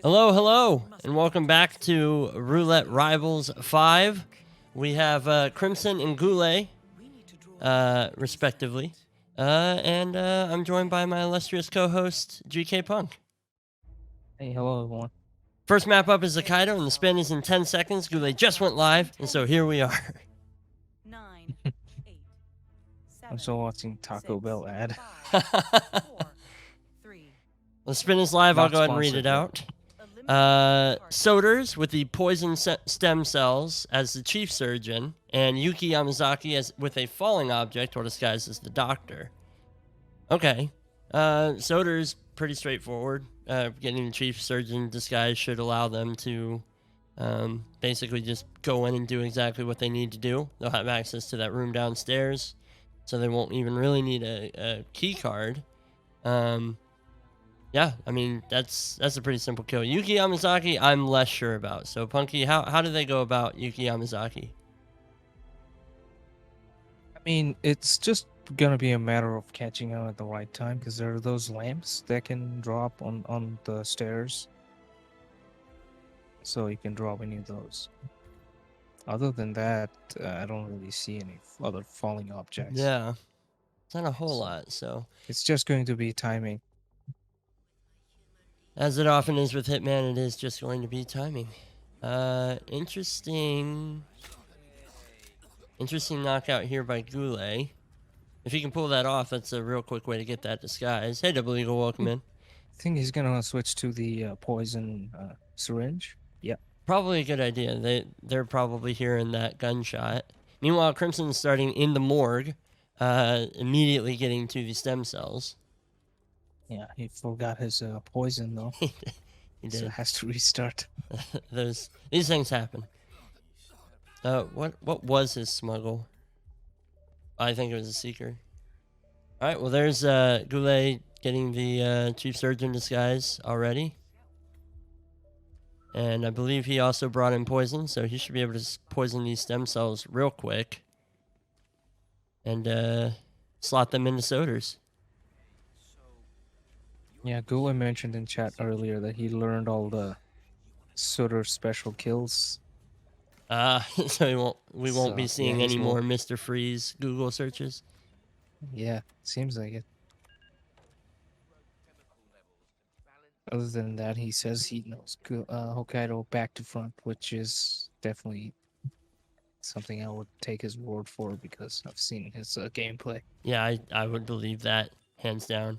Hello, hello, and welcome back to Roulette Rivals 5. We have Crimson and GuLe, respectively. And I'm joined by my illustrious co-host, GKPunk. Hey, hello everyone. First map up is Hokkaido, and the spin is in 10 seconds. GuLe just went live, and so here we are. 9, 8, I'm still watching Taco Bell ad. 5, 4, 3. The spin is live. I'll Not go ahead and read it sponsored out. Soders with the poison stem cells as the chief surgeon, and Yuki Yamazaki as with a falling object or disguised as the doctor. Okay. Soders pretty straightforward. Getting the chief surgeon disguise should allow them to basically just go in and do exactly what they need to do. They'll have access to that room downstairs, so they won't even really need a key card. Yeah, I mean, that's a pretty simple kill. Yuki Yamazaki, I'm less sure about. So, Punky, how do they go about Yuki Yamazaki? I mean, it's just gonna be a matter of catching out at the right time because there are those lamps that can drop on the stairs. So you can drop any of those. Other than that, I don't really see any other falling objects. Yeah, it's not a whole lot, so. It's just going to be timing. As it often is with Hitman, it is just going to be timing. Interesting knockout here by GuLe. If he can pull that off, that's a real quick way to get that disguise. Hey, Double Eagle, welcome in. I think he's gonna switch to the poison syringe. Yeah. Probably a good idea. They're probably hearing that gunshot. Meanwhile, Crimson's starting in the morgue, immediately getting to the stem cells. Yeah, he forgot his poison though. He did. So it has to restart. These things happen. What was his smuggle? I think it was a seeker. All right, well, there's GuLe getting the chief surgeon disguise already. And I believe he also brought in poison, so he should be able to poison these stem cells real quick. And slot them into soders. Yeah, GuLe mentioned in chat earlier that he learned all the Sutter special kills. So we won't be So, seeing yeah, any he's more Mr. Freeze Google searches. Yeah, seems like it. Other than that, he says he knows Hokkaido back to front, which is definitely something I would take his word for because I've seen his gameplay. Yeah, I would believe that, hands down.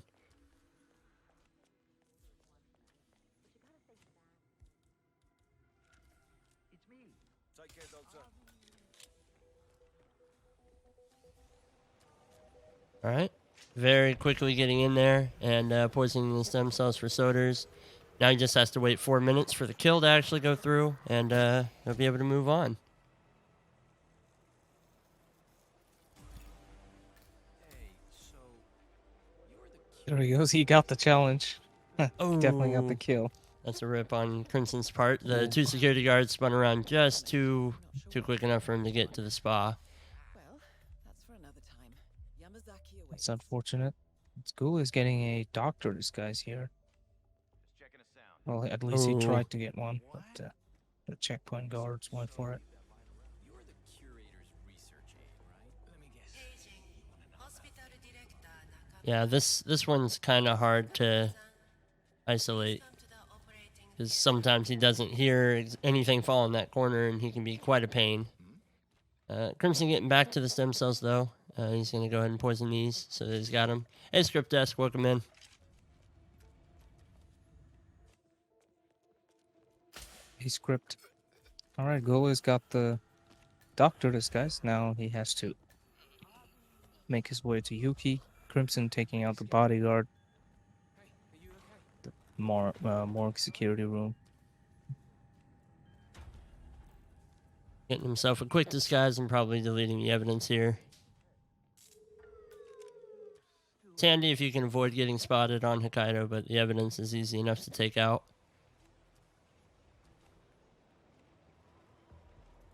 All right, very quickly getting in there and poisoning the stem cells for soders. Now he just has to wait 4 minutes for the kill to actually go through, and he'll be able to move on. There he goes. He got the challenge. Definitely got the Oh. kill. That's a rip on Crimson's part. The Ooh. 2 security guards spun around just too quick enough for him to get to the spa. Well, that's for another time. Yamazaki away. That's unfortunate. School is getting a doctor disguise here. Well, at least he Ooh. tried to get one, but the checkpoint guards went for it. You're the curator's research aide, right? Let me guess. Yeah, this one's kind of hard to isolate because sometimes he doesn't hear anything fall in that corner, and he can be quite a pain. Crimson getting back to the stem cells though. He's gonna go ahead and poison these, so that he's got them. Hey, Script Desk, welcome in. He script. All right, GuLe's got the doctor disguise. Now he has to make his way to Yuki. Crimson taking out the bodyguard. The morgue security room. Getting himself a quick disguise and probably deleting the evidence here. It's handy if you can avoid getting spotted on Hokkaido, but the evidence is easy enough to take out.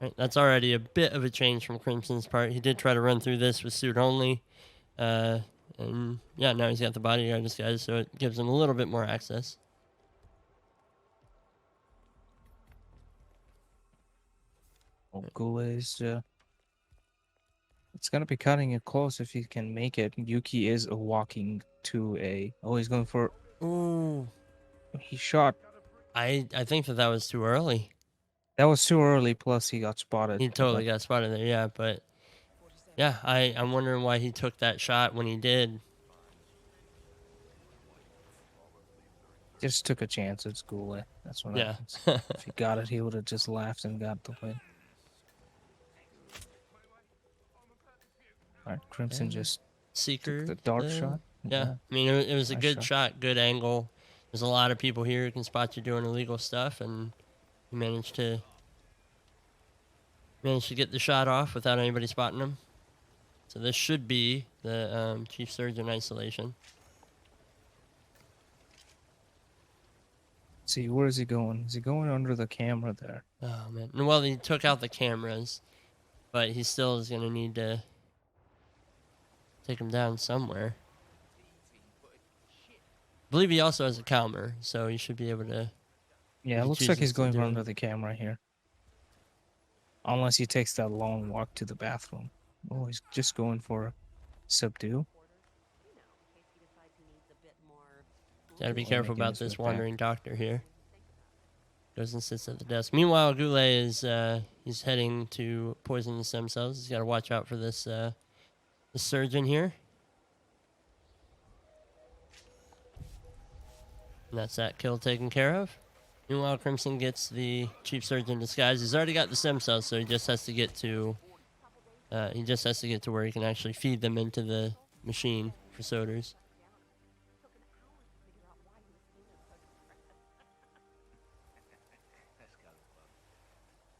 Right, that's already a bit of a change from Crimson's part. He did try to run through this with suit only. And yeah, now he's got the bodyguard disguise, so it gives him a little bit more access. Oh, GuLe is it's gonna be cutting it close if he can make it. Yuki is a walking to a. Oh, he's going for. Ooh, He shot. I think that was too early. That was too early. Plus, he got spotted. He totally got spotted there, yeah. But yeah, I'm wondering why he took that shot when he did. Just took a chance at GuLe. That's what Yeah. happens. If he got it, he would have just laughed and got the win. All right, Crimson Yeah. just Seeker. took the dart shot. Yeah. I mean, it was a Nice good shot, good angle. There's a lot of people here who can spot you doing illegal stuff, and he managed to get the shot off without anybody spotting him. So this should be the chief surgeon isolation. See, where is he going? Is he going under the camera there? Oh man. Well, he took out the cameras, but he still is gonna need to take him down somewhere. I believe he also has a calmer, so he should be able to. Yeah, it he looks like he's chooses to going do for it. under the camera here. Unless he takes that long walk to the bathroom. Oh, he's just going for subdue. Gotta be Oh, careful making about his this way back. wandering doctor here. Goes and sits at the desk. Meanwhile, GuLe is he's heading to poison the stem cells. He's got to watch out for this the surgeon here. And that's that kill taken care of. Meanwhile, Crimson gets the chief surgeon disguise. He's already got the stem cells, so he just has to get to where he can actually feed them into the machine for Soders.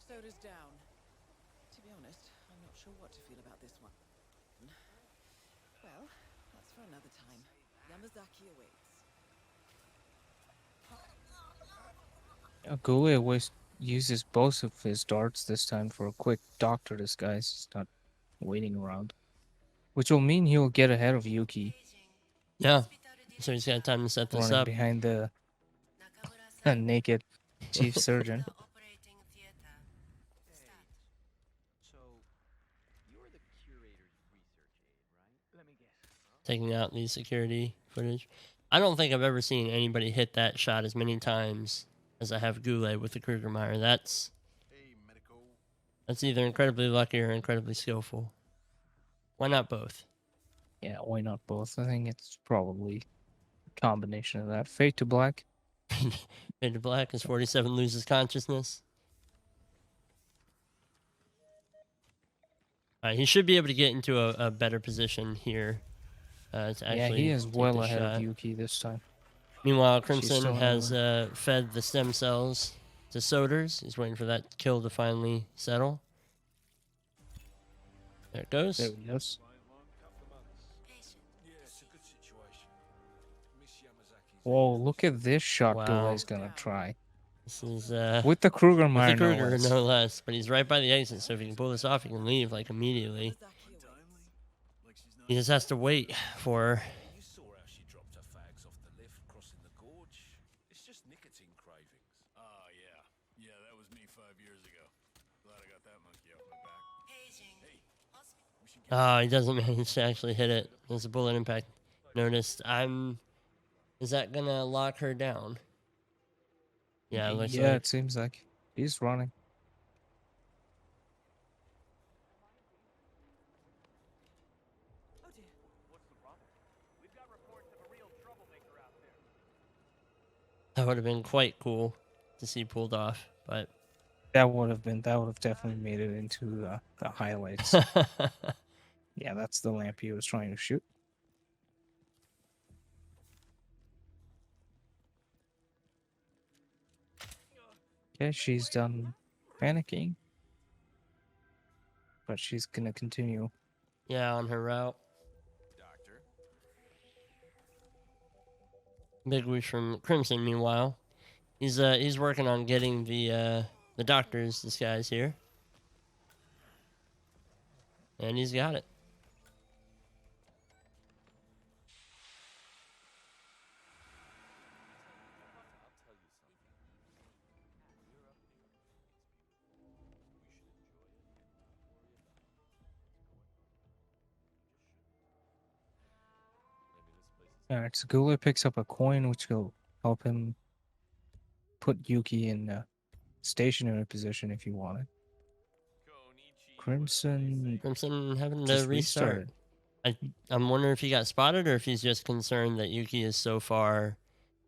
Soda's down. To be honest, I'm not sure what to feel about this one. Well, that's for another time. Yamazaki awaits. GuLe always uses both of his darts this time for a quick doctor disguise. He's not waiting around. Which will mean he'll get ahead of Yuki Yeah. So he's got time to set this running up. behind the naked chief surgeon. So, you're the curator's research aide, right? Let me guess. Taking out the security footage. I don't think I've ever seen anybody hit that shot as many times as I have GuLe with the Krugermeyer. That's either incredibly lucky or incredibly skillful. Why not both? Yeah, why not both? I think it's probably a combination of that. Fade to black. Fade to black as 47 loses consciousness. Alright, he should be able to get into a better position here. To actually Yeah, he is take well the ahead shot. of Yuki this time. Meanwhile, She's Crimson still has fed the stem cells to Soders. He's waiting for that kill to finally settle. There it goes. There he goes. Whoa, look at this shot Wow. GuLe's gonna try. This is With the with Krugermeyer, the Kruger, no less. no less. But he's right by the exit, so if he can pull this off, he can leave like immediately. Yamazaki awaits. He just has to wait for her. You saw how she dropped her fags off the lift crossing the gorge. It's just nicotine cravings. Oh, yeah. Yeah, that was me 5 years ago. Glad I got that monkey off my back. Oh, he doesn't manage to actually hit it. There's a bullet impact. Noticed. Is that gonna lock her down? Yeah, it looks Yeah, like. it seems like he's running. Oh dear. That would have been quite cool to see pulled off, but That would have definitely made it into the highlights. Yeah, that's the lamp he was trying to shoot. Okay, she's done panicking. But she's gonna continue. yeah, on her route. Doctor, Big wish from Crimson. Meanwhile, he's working on getting the doctor's disguise here, and he's got it. Alright, so GuLe picks up a coin which will help him put Yuki in a stationary position if you want it. Crimson Crimson having to just restart. restarted. I'm wondering if he got spotted or if he's just concerned that Yuki is so far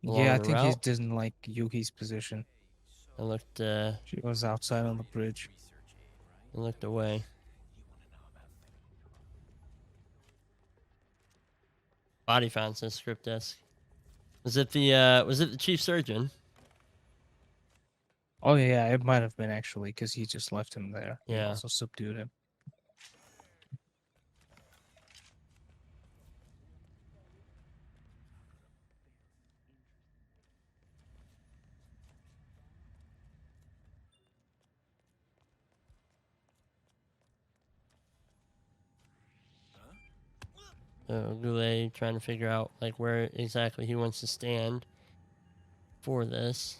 along Yeah, I the think he route. didn't like Yuki's position. I looked She was outside on the bridge. away. Body found, says script desk. Was it the chief surgeon? Oh yeah, it might have been actually because he just left him there. He Yeah. also subdued him. So GuLe trying to figure out like where exactly he wants to stand for this.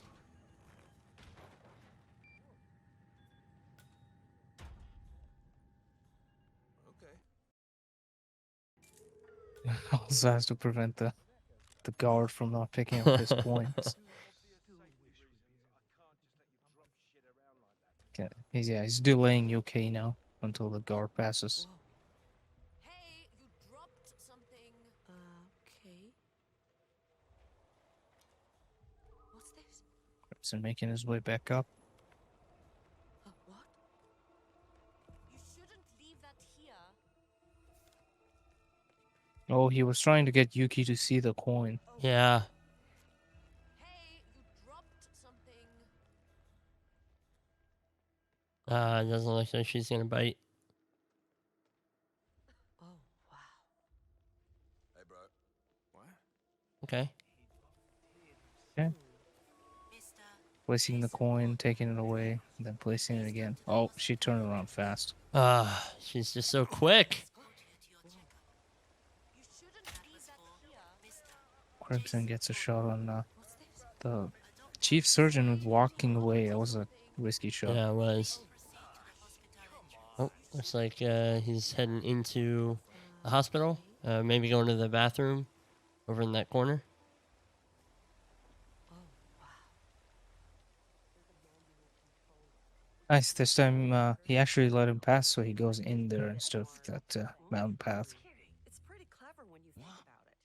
Okay. Also has to prevent the guard from not picking up his coins. Okay. He's delaying Yuki now until the guard passes. Hey, you dropped something. Okay. What's this? Crimson making his way back up. What? You shouldn't leave that here. Oh, he was trying to get Yuki to see the coin. Yeah. Hey, you dropped something. It doesn't look like she's gonna bite. Oh, wow. Hey, bro. What? Okay. Placing the coin, taking it away, and then placing it again. Oh, she turned around fast. She's just so quick. You shouldn't leave that here. Crimson gets a shot on What's this? the chief surgeon walking away. That was a risky shot. Yeah, it was. Oh, looks like he's heading into the hospital. Maybe going to the bathroom over in that corner. Nice. This time he actually let him pass, so he goes in there instead of that mountain path. It's pretty clever when you think about it.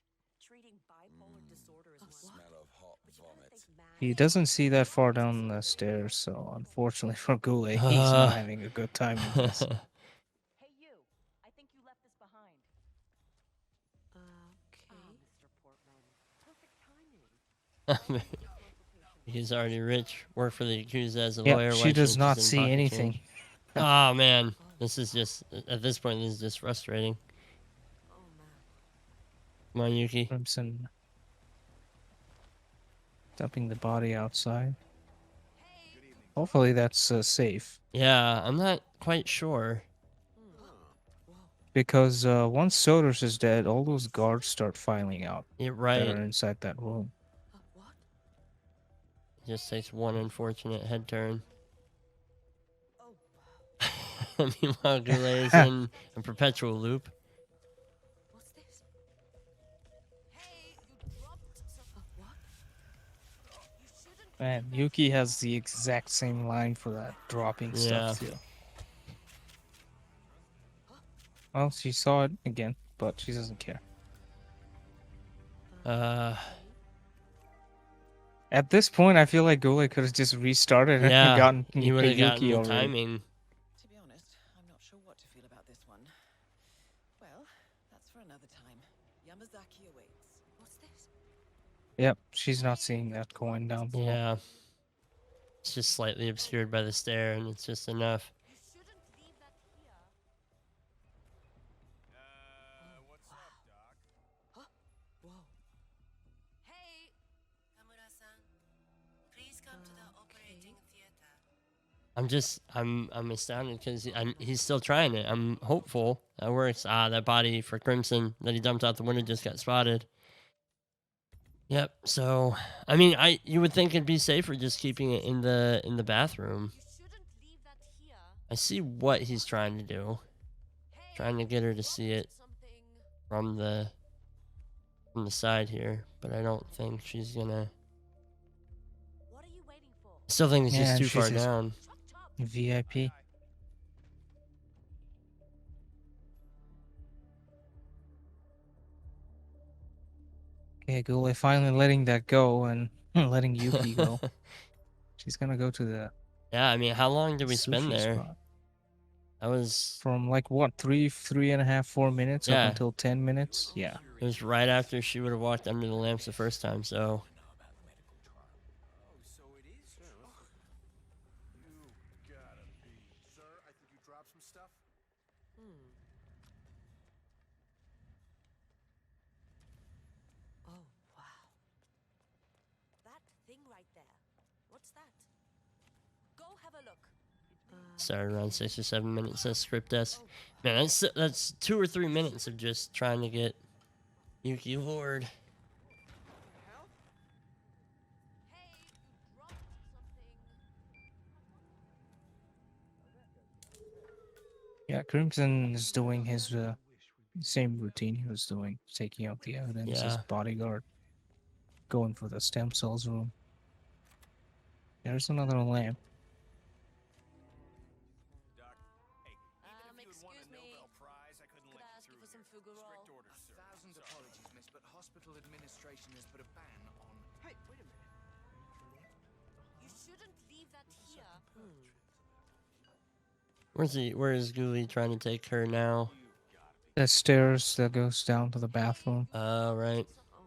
Treating bipolar disorder as Smell of hot vomit. He doesn't see that far down the stairs, so unfortunately for GuLe, he's not having a good time with this. Hey you, I think you left this behind. Okay. Mr. Portman. Perfect timing. He's already rich. Worked for the accused as a Yeah, lawyer. she wife does snitches not in see pocket anything. change. Oh man, this is just at this point. This is just frustrating. Oh, man. Come on, Yuki. Crimson dumping the body outside. Hopefully that's safe. Yeah, I'm not quite sure. Because once Soders is dead, all those guards start filing out You're that right. are inside that room. What? Just takes one unfortunate head turn. Oh, Meanwhile, GuLe is in a perpetual loop. What's this? Hey, you dropped something. What? You shouldn't. Man, Yuki has the exact same line for that dropping Yeah. stuff too. Well, she saw it again, but she doesn't care. At this point, I feel like GuLe could have just restarted and Yeah, gotten he would have gotten Yuki the already. timing. to be honest, I'm not sure what to feel about this one. Well, that's for another time. Yamazaki awaits. What's this? Yep, she's not seeing that coin down below. Yeah. It's just slightly obscured by the stair, and it's just enough. You shouldn't leave that here. What's up, Doc? Whoa. Hey. Tamura-san, please come to the operating theater. I'm astounded because he's still trying it. I'm hopeful that works. That body for Crimson that he dumped out the window just got spotted. Yep. So, I mean, you would think it'd be safer just keeping it in the bathroom. You shouldn't leave that here. I see what he's trying to do. Hey, Trying to get her to you see it dropped something. from from the side here, but I don't think she's gonna. What are you waiting for? I still think it's Yeah, just and too far she's his down. VIP. Okay, GuLe finally letting that go and letting Yuki go. She's gonna go to the Yeah, I mean, how long did we spend sushi there? spot. That was, From like what, 3.5, 4 minutes up yeah, until 10 minutes? Yeah. it was right after she would have walked under the lamps the first time, so. Oh, so it is true. You gotta be. Sir, I think you dropped some stuff. Oh, wow. That thing right there. What's that? Go have a look. Started around 6 or 7 minutes at script desk. Man, that's 2 or 3 minutes of just trying to get Yuki lured. Hey, you dropped something. Yeah, Crimson is doing his same routine he was doing, taking out the evidence, his Yeah. bodyguard, going for the stem cells room. There's another lamp. Excuse me. Could I ask you for some fuggerol? Thousand apologies, miss, but hospital administration has put a ban on. Hey, wait a minute. You shouldn't leave that here. Where is GuLe trying to take her now? The stairs that goes down to the bathroom. Oh, right. Oh,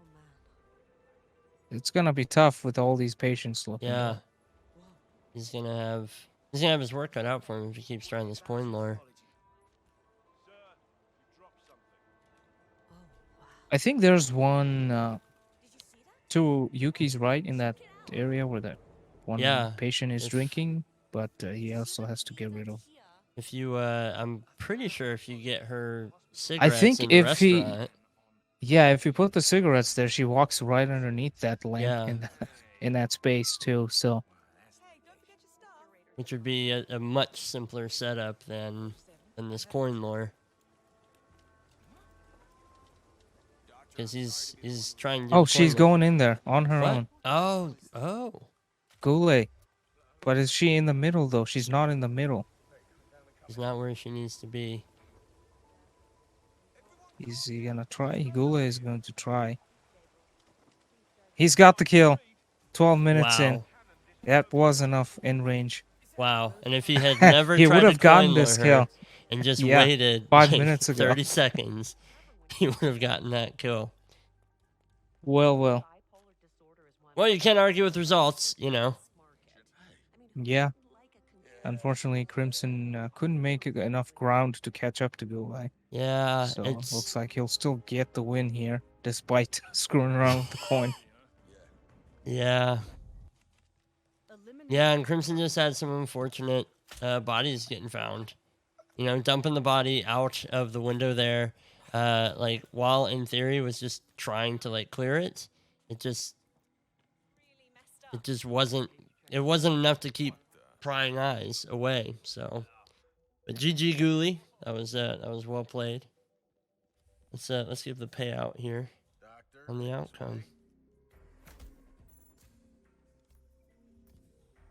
man. It's gonna be tough with all these patients looking. Yeah. though. He's gonna have his work cut out for him if he keeps trying this coin lure. Oh, wow. I think there's one Did you see that? to Yuki's right in that area where that one Yeah, patient is if- drinking, but he also has to get rid of. Here. If you, I'm pretty sure if you get her cigarettes think in the if he- restaurant, Yeah, if you put the cigarettes there, she walks right underneath that lamp Yeah. in that space too. So which would be a much simpler setup than this coin lure. Because he's trying to do oh, coin she's lure. going in there on her What? own. Oh. GuLe. But is she in the middle though? She's not in the middle. She's not where she needs to be. Is he gonna try? GuLe is going to try. He's got the kill. 12 minutes in. Wow. That was enough in range. Wow. And if he had never He tried would to have gotten coin lure this her kill. and just Yeah, waited 5 like minutes ago. 30 seconds, he would have gotten that kill. Well. Well, you can't argue with results, you know. Yeah. Unfortunately, Crimson couldn't make enough ground to catch up to GuLe. Yeah, So it's looks like he'll still get the win here, despite screwing around with the coin. yeah. Yeah, and Crimson just had some unfortunate bodies getting found. You know, dumping the body out of the window there, like while in theory was just trying to like clear it. It just wasn't enough to keep prying eyes away. So, but GG GuLe, that was well played. Let's give the payout here on the outcome.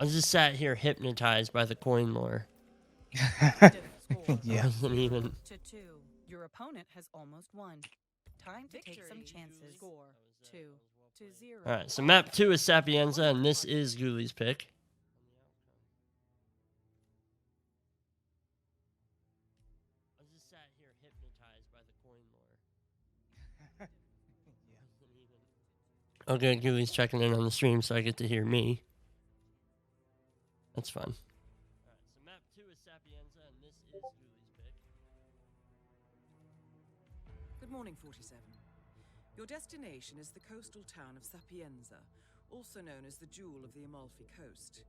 I just sat here hypnotized by the coin lure. Yeah. I wasn't even. To 2. Your opponent has almost won. Time to take some chances. Score 2-0. All right, so map 2 is Sapienza, and this is GuLe's pick. I just sat here hypnotized by the coin lure. Okay, GuLe's checking in on the stream, so I get to hear me. That's fun. All right, so map 2 is Sapienza, and this is GuLe's pick. Good morning, 47. Your destination is the coastal town of Sapienza, also known as the Jewel of the Amalfi Coast.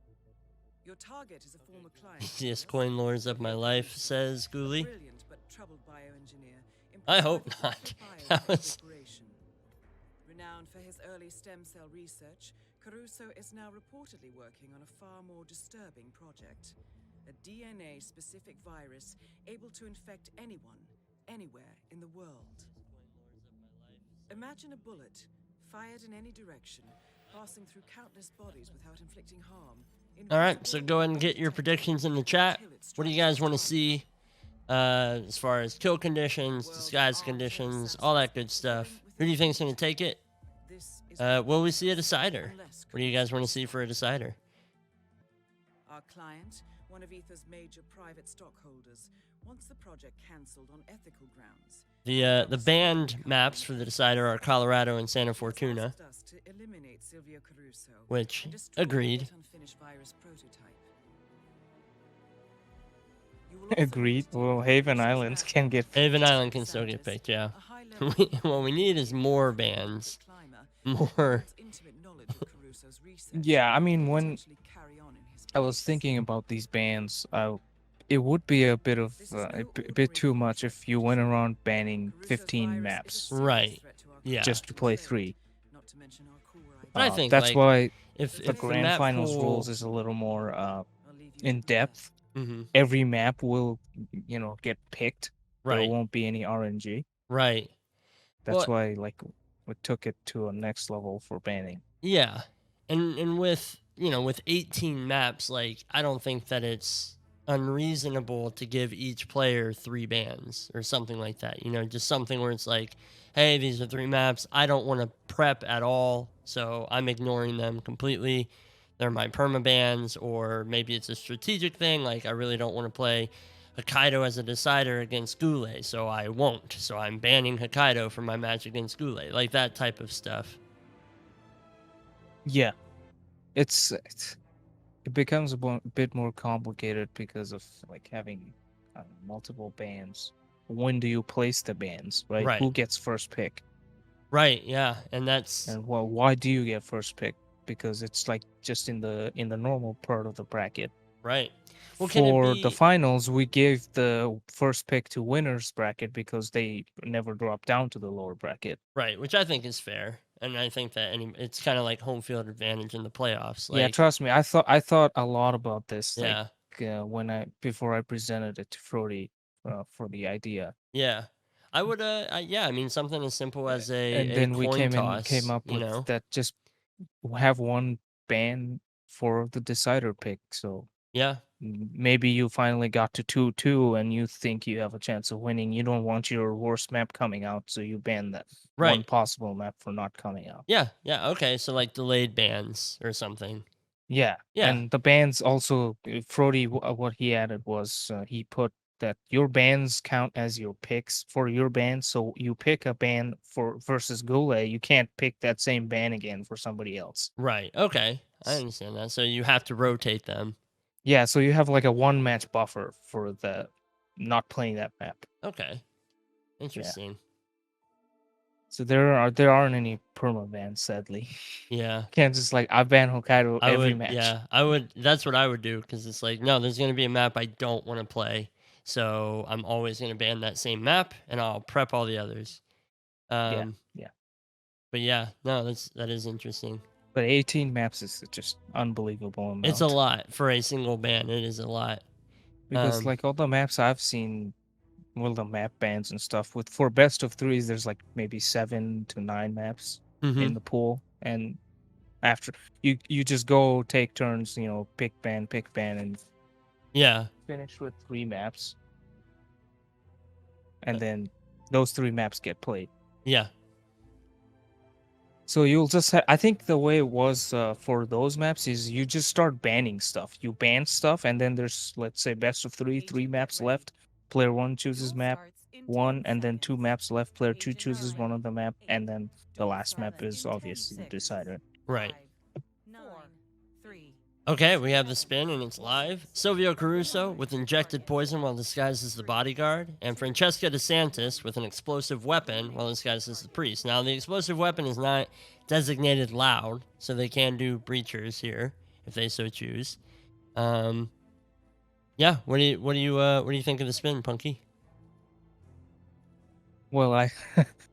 Your target is a former client. Easiest coin lures of my life, says GuLe. Brilliant but troubled bioengineer. I hope employed not. by That was- Corporation. Renowned for his early stem cell research, Caruso is now reportedly working on a far more disturbing project. A DNA-specific virus able to infect anyone, anywhere in the world. Imagine a bullet, fired in any direction, passing through countless bodies without inflicting harm. All right, so go ahead and get your predictions in the chat. What do you guys want to see as far as kill conditions, disguise conditions, all that good stuff? Who do you think's going to take it? Will we see a decider? What do you guys want to see for a decider? Our client, one of Ether's major private stockholders, wants the project cancelled on ethical grounds. The banned maps for the decider are Colorado and Santa Fortuna, Asked us to eliminate Silvio Caruso which and destroy agreed. that unfinished virus prototype. You will also Agreed. need to Well, develop Haven Caruso's Islands assets. can get. Haven Island can still get Scientist, picked, yeah. a high-level What we need is more bans. climber More. holds intimate knowledge of Caruso's research Yeah, I and mean, could when potentially carry on in his I was place. thinking about these bans, it would be a bit of This is no a bit ordinary too much if you went around banning Caruso's 15 virus is a maps serious Right. threat to our Yeah. just to play trade, 3. not to mention our core But I ideas. think, That's like, why if the the grand map finals pool, rules is a little more I'll leave you in to prepare. depth. Mhm. Every map will, get picked. There Right, won't be any RNG. right. That's Well, why, like, we took it to a next level for banning. yeah, and with with 18 maps, like I don't think that it's unreasonable to give each player 3 bans or something like that. Just something where it's like, hey, these are 3 maps. I don't want to prep at all, so I'm ignoring them completely. They're my perma bans, or maybe it's a strategic thing. Like I really don't want to play Hokkaido as a decider against GuLe, so I won't. So I'm banning Hokkaido from my match against GuLe, like that type of stuff. Yeah, it becomes a bit more complicated because of like having multiple bans. When do you place the bans, right? Right. Who gets first pick? Right, yeah, and that's And why do you get first pick? Because it's like just in the normal part of the bracket. right. Well, can it For be the finals, we gave the first pick to winners bracket because they never dropped down to the lower bracket. right? Which I think is fair, and I think that it's kind of like home field advantage in the playoffs. Yeah, Like, trust me, I thought a lot about this. yeah, Like before I presented it to Frody for the idea, yeah. I would, yeah. I mean, something as simple as and a then we coin came toss. up with that. Just have one ban for the decider pick. So Yeah, maybe you finally got to 2-2 and you think you have a chance of winning. You don't want your worst map coming out, so you ban that one right. possible map for not coming out. Yeah, yeah. Okay, so like delayed bans or something. Yeah, Yeah, and the bans also, Frody, what he added was he put that your bans count as your picks for your ban. So you pick a ban for versus GuLe, you can't pick that same ban again for somebody else. right. Okay, I understand that. So you have to rotate them. Yeah, so you have like a 1 match buffer for the not playing that map. Okay, interesting. So there aren't any perma bans, sadly. Yeah. Can't just like I ban Hokkaido I every would, match. yeah, I would. That's what I would do because it's like, no, there's gonna be a map I don't want to play, so I'm always gonna ban that same map, and I'll prep all the others. Yeah. But yeah, no, that is interesting. But 18 maps is just unbelievable amount. It's a lot for a single ban. It is a lot. Because like all the maps I've seen, well, the map bans and stuff for best of 3s, there's like maybe 7 to 9 maps in the pool, and after you just go take turns, pick ban, and Yeah, finish with 3 maps, and then those 3 maps get played. yeah, So you'll just I think the way it was for those maps is you just start banning stuff. You ban stuff, and then there's, let's say, best of 3 maps left. Player 1 chooses map 1, and then 2 maps left. Player 2 chooses one of the map, and then the last map is obviously the decider. right. 9, 3. Okay, we have the spin and it's live. Silvio Caruso with injected poison while disguised as the bodyguard, and Francesca DeSantis with an explosive weapon while disguised as the priest. Now, the explosive weapon is not designated loud, so they can do breachers here if they so choose. Yeah, what do you think of the spin, Punky? Well,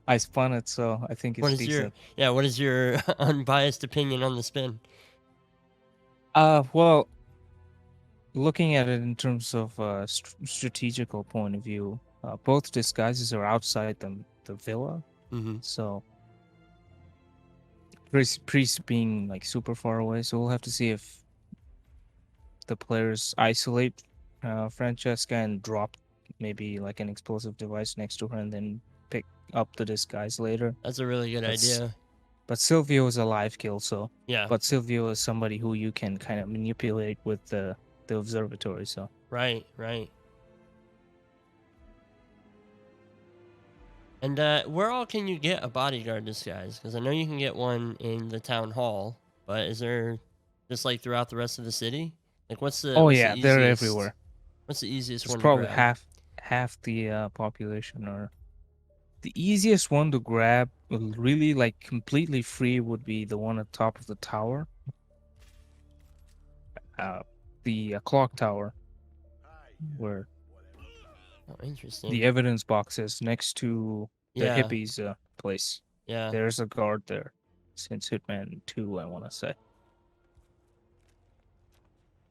I spun it, so I think it's What is decent. what is your unbiased opinion on the spin? Well, looking at it in terms of strategical point of view, both disguises are outside the villa, Mm-hmm. so priest being like super far away, so we'll have to see if the players isolate Francesca and drop maybe like an explosive device next to her and then pick up the disguise later. That's a really good idea. But Silvio is a live kill, so Yeah. but Silvio is somebody who you can kind of manipulate with the observatory, so Right. And where all can you get a bodyguard disguise? Because I know you can get one in the town hall, but is there just like throughout the rest of the city? Like, what's the oh what's yeah, the they're easiest? everywhere. What's the easiest It's one to probably grab? half the population. Or the easiest one to grab, really like completely free, would be the one at the top of the tower, the clock tower, where Oh, interesting. the evidence box is next to the Yeah. hippies place. Yeah. There's a guard there since Hitman 2, I want to say.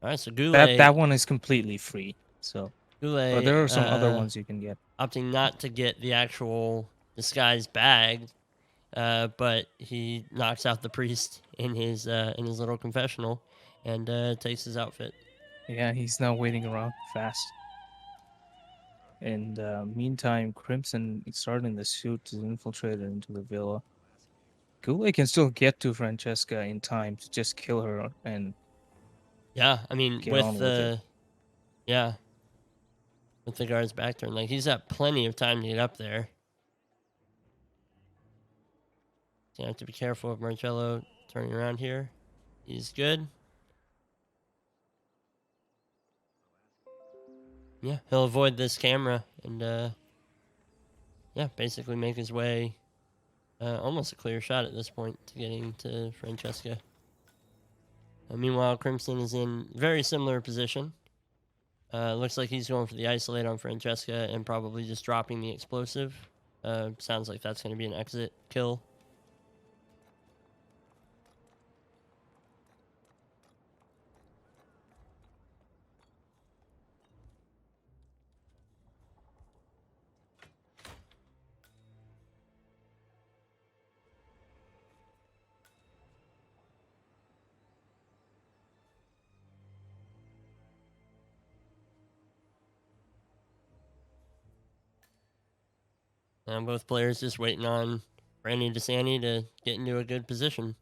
All right. So GuLe, That one is completely free. So, but there are some other GuLe, ones you can get. opting not to get the actual disguise bag, but he knocks out the priest in his little confessional, and takes his outfit. Yeah, he's now waiting around fast. And meantime, Crimson is starting the suit is infiltrated into the villa. GuLe can still get to Francesca in time to just kill her and Yeah, I mean, get with on with the it. yeah, with the guard's back turn, like he's got plenty of time to get up there. You have to be careful of Marcello turning around here. He's good. Yeah, he'll avoid this camera and yeah, basically make his way almost a clear shot at this point to getting to Francesca. Meanwhile, Crimson is in very similar position. Looks like he's going for the isolate on Francesca and probably just dropping the explosive. Sounds like that's going to be an exit kill. And both players just waiting on Randy DeSanti to get into a good position.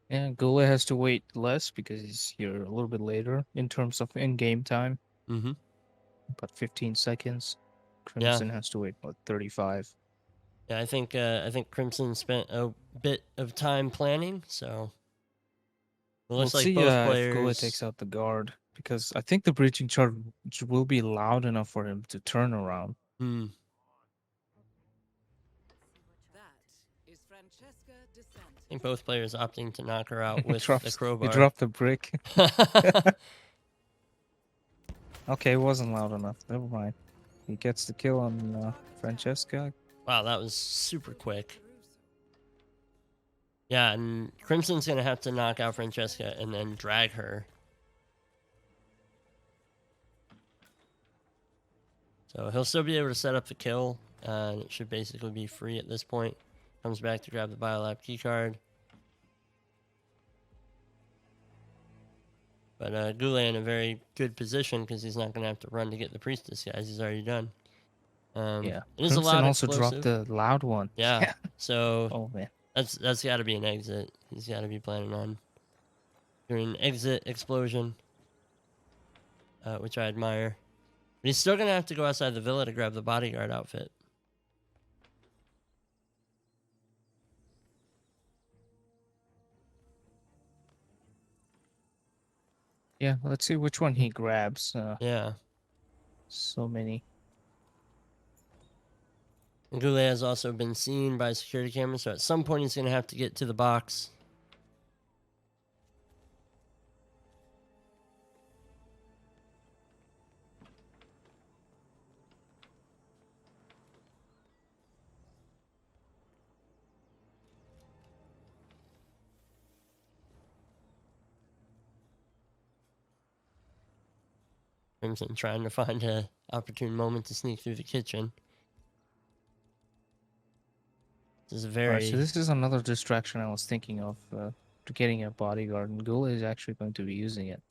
Yeah, GuLe has to wait less because he's here a little bit later in terms of in-game time. Mm-hmm. About 15 seconds. Yeah. Crimson has to wait, 35? Yeah, I think Crimson spent a bit of time planning, so it looks We'll like see both if GuLe players. takes out the guard, because I think the breaching charge will be loud enough for him to turn around. Hmm. That is Francesca DeSantis. I think both players opting to knock her out with the He crowbar. dropped the brick. Okay, it wasn't loud enough. Never mind. He gets the kill on Francesca. Wow, that was super quick. Yeah, and Crimson's going to have to knock out Francesca and then drag her. So he'll still be able to set up the kill, and it should basically be free at this point. Comes back to grab the biolab keycard. But GuLe in a very good position because he's not going to have to run to get the priest disguise. He's already done. Yeah. It is a Crimson loud also explosive. dropped the loud one. Yeah. So Oh man. that's got to be an exit. He's got to be planning on doing an exit explosion, which I admire. But he's still going to have to go outside the villa to grab the bodyguard outfit. Yeah, let's see which one he grabs. Yeah. So many. And GuLe has also been seen by security cameras, so at some point he's going to have to get to the box. Crimson trying to find an opportune moment to sneak through the kitchen. This is a Alright, very... so this is another distraction I was thinking of to getting a bodyguard, and GuLe is actually going to be using it.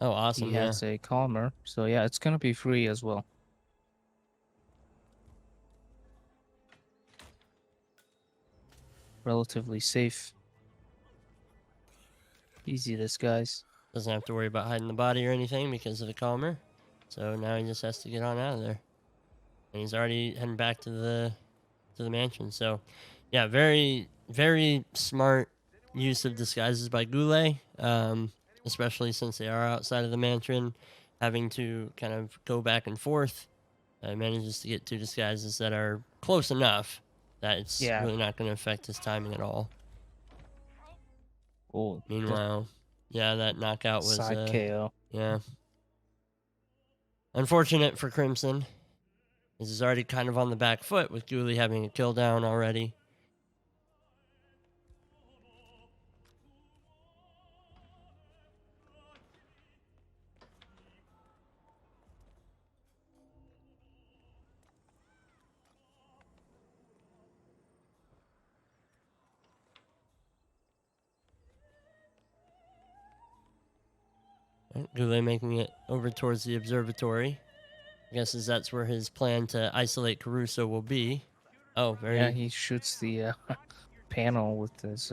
Oh, awesome, He yeah. has a calmer, so yeah, it's gonna be free as well. Relatively safe. Easy disguise. Doesn't have to worry about hiding the body or anything because of the calmer. So now he just has to get on out of there. And he's already heading back to the mansion. So, yeah, very, very smart use of disguises by GuLe, especially since they are outside of the mansion, having to kind of go back and forth. Manages to get two disguises that are close enough that it's Yeah. really not going to affect his timing at all. Oh, Meanwhile, yeah, that knockout was side KO. yeah. Unfortunate for Crimson. This is already kind of on the back foot with GuLe having a kill down already. GuLe making it over towards the observatory. I guess that's where his plan to isolate Caruso will be. Oh, very... Yeah, he shoots the panel with his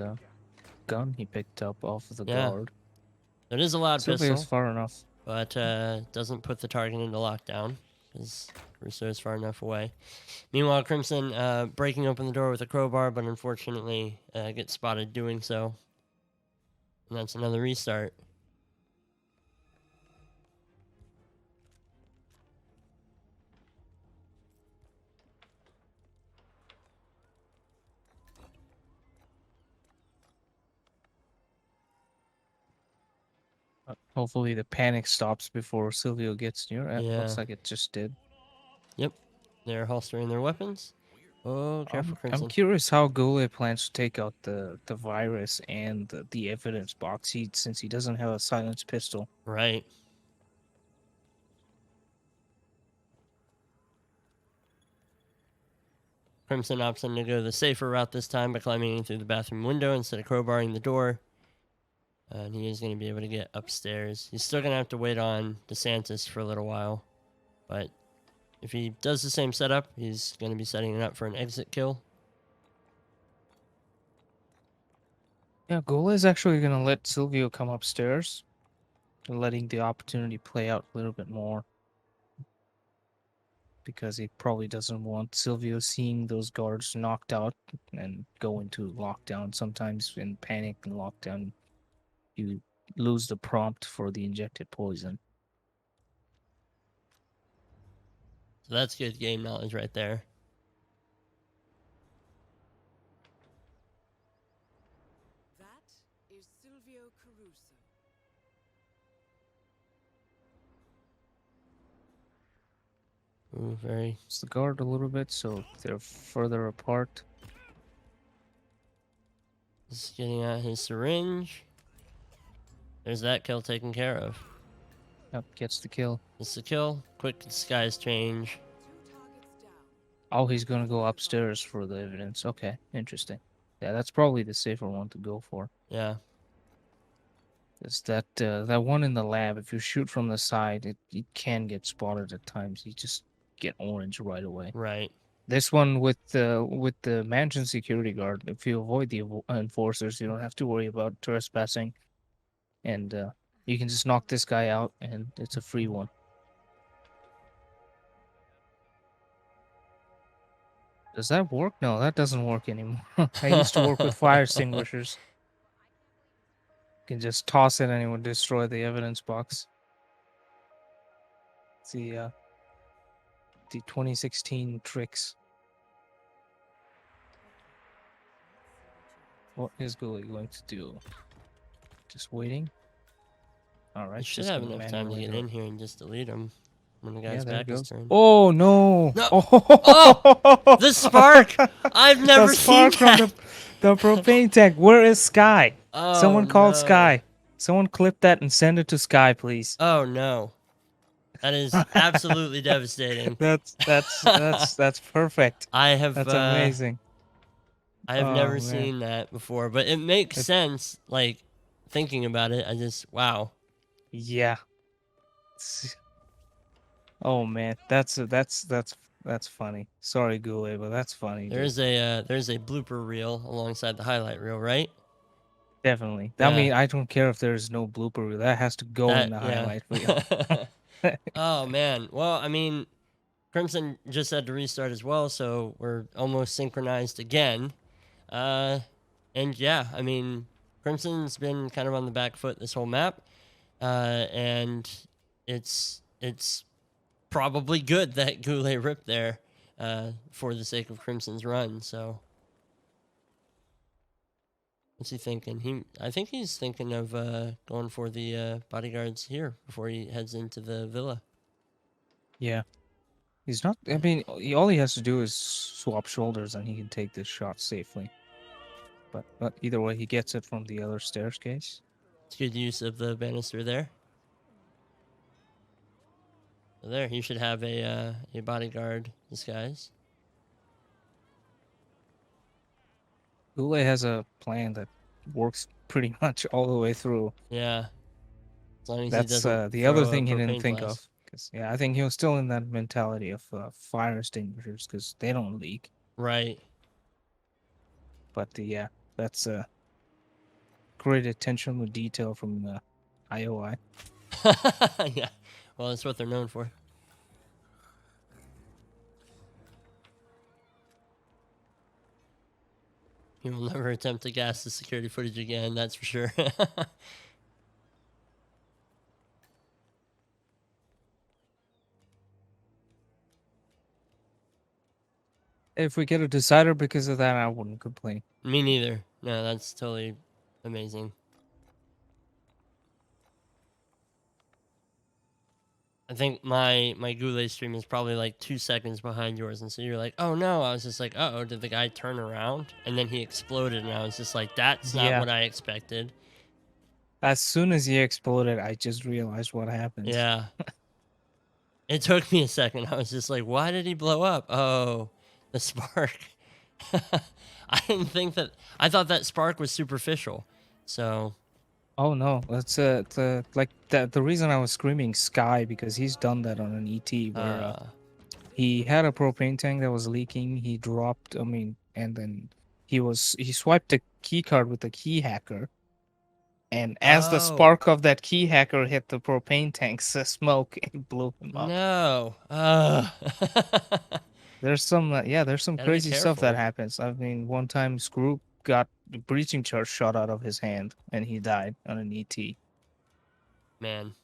gun he picked up off of the guard. It is a loud Sylvio's pistol, far enough. but doesn't put the target into lockdown because Caruso is far enough away. Meanwhile, Crimson breaking open the door with a crowbar, but unfortunately gets spotted doing so. And that's another restart. Hopefully the panic stops before Silvio gets near. Yeah. Looks like it just did. Yep. They're holstering their weapons. Oh, careful, Crimson. I'm curious how GuLe plans to take out the virus and the evidence box since he doesn't have a silenced pistol. Right. Crimson opts in to go the safer route this time by climbing in through the bathroom window instead of crowbarring the door. And he is going to be able to get upstairs. He's still going to have to wait on DeSantis for a little while. But if he does the same setup, he's going to be setting it up for an exit kill. Yeah, GuLe is actually going to let Silvio come upstairs, letting the opportunity play out a little bit more. Because he probably doesn't want Silvio seeing those guards knocked out and go into lockdown. Sometimes in panic and lockdown, you lose the prompt for the injected poison. So that's good game knowledge right there. That is Silvio Caruso. Ooh, very... It's the guard a little bit, so they're further apart. Just getting out his syringe. There's that kill taken care of. Yep, gets the kill. It's the kill. Quick disguise change. 2 targets down. Oh, he's gonna go upstairs for the evidence. Okay, interesting. Yeah, that's probably the safer one to go for. Yeah. Is that that one in the lab? If you shoot from the side, it can get spotted at times. You just get orange right away. Right. This one with the mansion security guard, if you avoid the enforcers, you don't have to worry about trespassing, and you can just knock this guy out, and it's a free one. Does that work? No, that doesn't work anymore. I used to work with fire extinguishers. You can just toss it and it would destroy the evidence box. It's the 2016 tricks. What is GuLe going to do? Just waiting? Alright. You should have enough time to get in here and just delete him when the guy's back is turned. Oh no! No. Oh! The spark! I've never the seen spark that! from the propane tank. Where is Sky? Oh, Someone call no. Sky. Someone clip that and send it to Sky, please. Oh no. That is absolutely devastating. That's perfect. I have That's amazing. I have Oh, never man. seen that before, but it makes sense. Like thinking about it, I just wow. Yeah. Oh man, that's funny. Sorry, GuLe, but that's funny, dude. There's a blooper reel alongside the highlight reel, right? Definitely. I Yeah. mean, I don't care if there's no blooper reel. That has to go in the highlight reel. Oh man. Well, I mean, Crimson just had to restart as well, so we're almost synchronized again. And yeah, I mean, Crimson's been kind of on the back foot this whole map, and it's probably good that GuLe ripped there, for the sake of Crimson's run. So, what's he thinking? I think he's thinking of going for the bodyguards here before he heads into the villa. Yeah. He's not. I mean, all he has to do is swap shoulders, and he can take this shot safely. But either way, he gets it from the other staircase. It's good use of the banister there. So there, he should have a bodyguard disguise. GuLe has a plan that works pretty much all the way through. Yeah. As long as That's he doesn't the other throw a thing he didn't propane think flask. of. Cause yeah, I think he was still in that mentality of fire extinguishers because they don't leak. Right. But yeah, that's great attention to detail from IOI. Yeah. Well, that's what they're known for. He will never attempt to gas the security footage again, that's for sure. If we get a decider because of that, I wouldn't complain. Me neither. No, that's totally amazing. I think my GuLe stream is probably like 2 seconds behind yours, and so you're like, oh no. I was just like, uh-oh, did the guy turn around? And then he exploded, and I was just like, that's not Yeah. what I expected. As soon as he exploded, I just realized what happened. Yeah. It took me a second. I was just like, why did he blow up? Oh, the spark. I didn't think that. I thought that spark was superficial. So, Oh no, that's like that. The reason I was screaming Sky because he's done that on an ET where he had a propane tank that was leaking. He dropped. I mean, and then he swiped the key card with the key hacker. And as the Oh. spark of that key hacker hit the propane tank's smoke, it blew him up. no. There's some there's some Gotta be crazy stuff that careful. happens. I mean, one time Screw got the breaching charge shot out of his hand and he died on an ET. Man.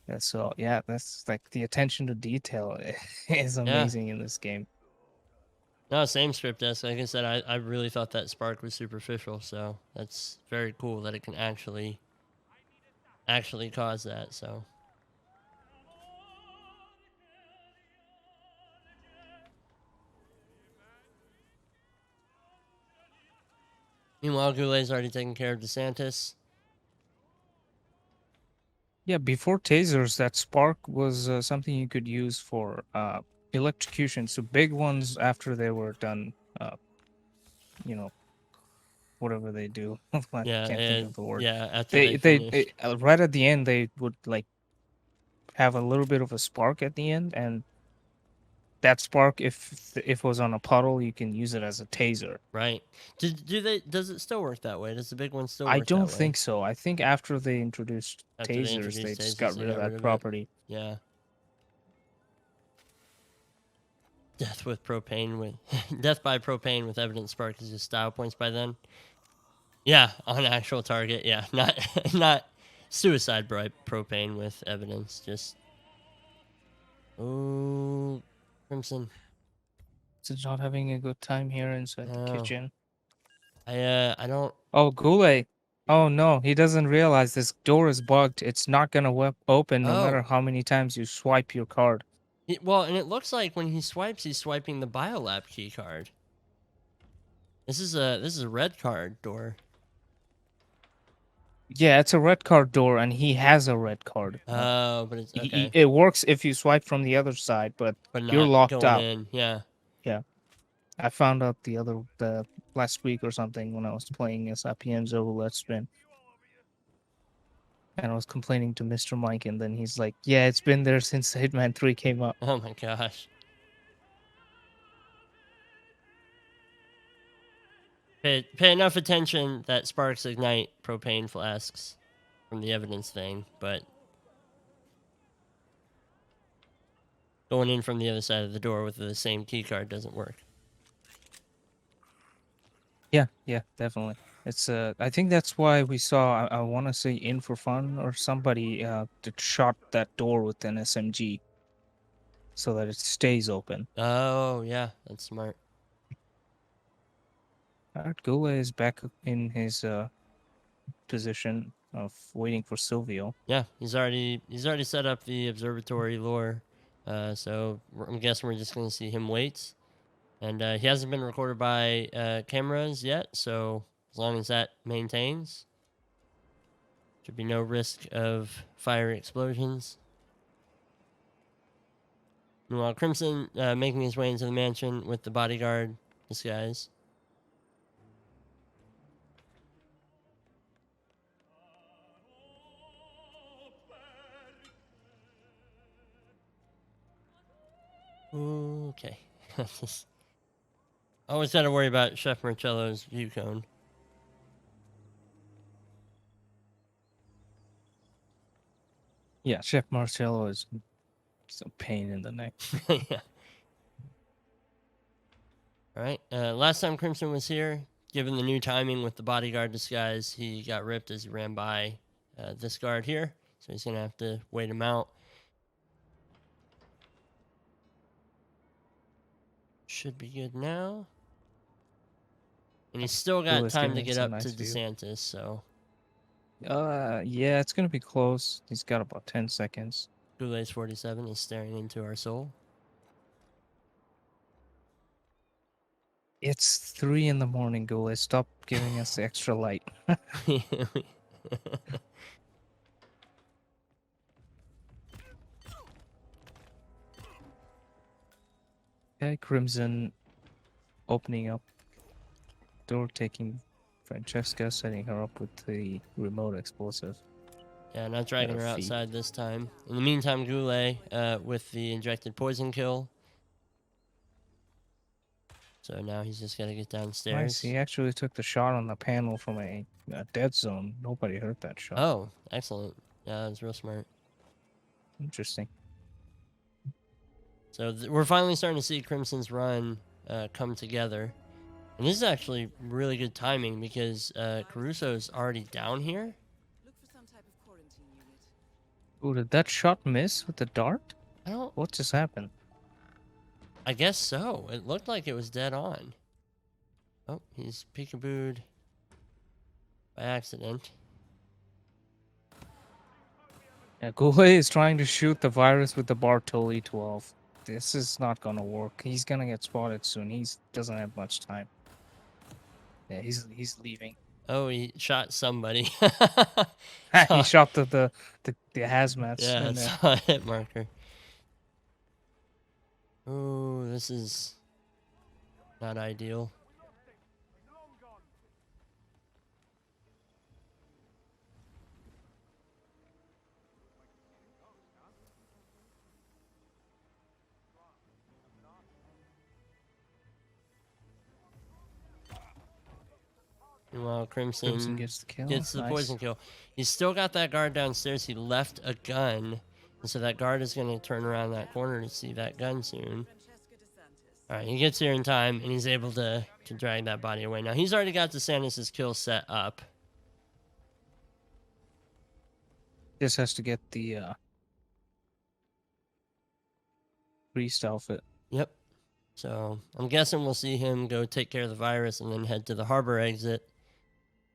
Yeah, so yeah, that's like the attention to detail is amazing in this game. No, same script desk. Like I said, I really thought that spark was superficial, so that's very cool that it can actually cause that. So, meanwhile, GuLe's already taken care of DeSantis. Yeah, before tasers, that spark was something you could use for electrocution. So big ones after they were done, whatever they do. I Yeah, can't think of the word. yeah. After They finish. right at the end they would like have a little bit of a spark at the end, and that spark, if it was on a puddle, you can use it as a taser. Right. Does it still work that way? Does the big one still I work don't that way? think so. I think after they introduced After they tasers, introduced they just tasers, got they rid of got rid that of it. property. Yeah. Death by propane with evidence spark is just style points by then. Yeah, on actual target. Yeah, not suicide by propane with evidence. Just oh, Crimson. It's not having a good time here inside the Oh. kitchen. I don't. Oh, GuLe. Oh no, he doesn't realize this door is bugged. It's not gonna open no matter Oh. how many times you swipe your card. Well, and it looks like when he swipes, he's swiping the biolab key card. This is a red card door. Yeah, it's a red card door, and he has a red card. Oh, but it's okay. It works if you swipe from the other side, but But you're not locked going out. in. Yeah. Yeah, I found out the last week or something when I was playing as IPM's Roulette spin, and I was complaining to Mr. Mike, and then he's like, "Yeah, it's been there since Hitman 3 came out." Oh my gosh. Pay enough attention that sparks ignite propane flasks from the evidence thing, but going in from the other side of the door with the same key card doesn't work. Yeah, definitely. It's I think that's why we saw I want to say In for Fun or somebody that shot that door with an SMG so that it stays open. Oh, yeah, that's smart. Alright, GuLe is back in his position of waiting for Silvio. Yeah, he's already set up the observatory lure. So I'm guessing we're just gonna see him wait. And he hasn't been recorded by cameras yet, so as long as that maintains, should be no risk of fiery explosions. Meanwhile, Crimson making his way into the mansion with the bodyguard disguise. Okay. Always got to worry about Chef Marcello's view cone. Yeah, Chef Marcello is a pain in the neck. Yeah. All right. Last time Crimson was here, given the new timing with the bodyguard disguise, he got ripped as he ran by this guard here. So he's going to have to wait him out. Should be good now. And he's still got GuLe's time to giving get us a up nice to view. DeSantis, so Yeah, it's gonna be close. He's got about 10 seconds. GuLe's 47 is staring into our soul. It's 3 in the morning, GuLe. Stop giving us extra light. Okay, Crimson opening up door, taking Francesca, setting her up with the remote explosive. Yeah, not dragging her her feet. outside this time. In the meantime, GuLe with the injected poison kill. So now he's just got to get downstairs. Nice. He actually took the shot on the panel from a dead zone. Nobody heard that shot. Oh, excellent. Yeah, that was real smart. Interesting. So we're finally starting to see Crimson's run come together. And this is actually really good timing because Caruso's already down here. Look for some type of quarantine unit. Oh, did that shot miss with the dart? I don't... What just happened? I guess so. It looked like it was dead on. Oh, he's peekabooed by accident. Yeah, GuLe is trying to shoot the virus with the Bartoli 12. This is not gonna work. He's gonna get spotted soon. He doesn't have much time. Yeah, he's leaving. Oh, he shot somebody. He shot the hazmats. Yeah, in I there. saw a hit marker. Oh, this is not ideal. Meanwhile, Crimson gets the kill. gets the Nice. poison kill. He's still got that guard downstairs. He left a gun. And so that guard is going to turn around that corner to see that gun soon. Francesca DeSantis. All right, he gets here in time, and he's able to drag that body away. Now, he's already got DeSantis' kill set up. Just has to get the priest outfit. Yep. So I'm guessing we'll see him go take care of the virus and then head to the harbor exit.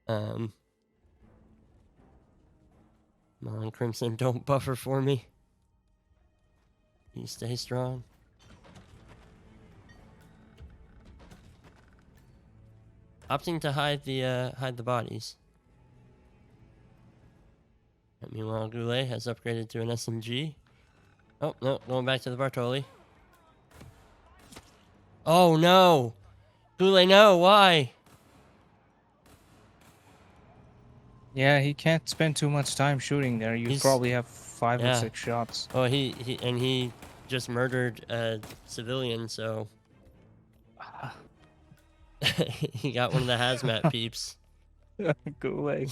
Come on, Crimson, don't buffer for me. You stay strong. Opting to hide the bodies. Meanwhile, GuLe has upgraded to an SMG. Oh, no, going back to the Bartoli. Oh, no! GuLe, no, why? Yeah, he can't spend too much time shooting there. You He's- probably have 5 or yeah. 6 shots. Oh, he just murdered a civilian, so he got one of the hazmat peeps. GuLe,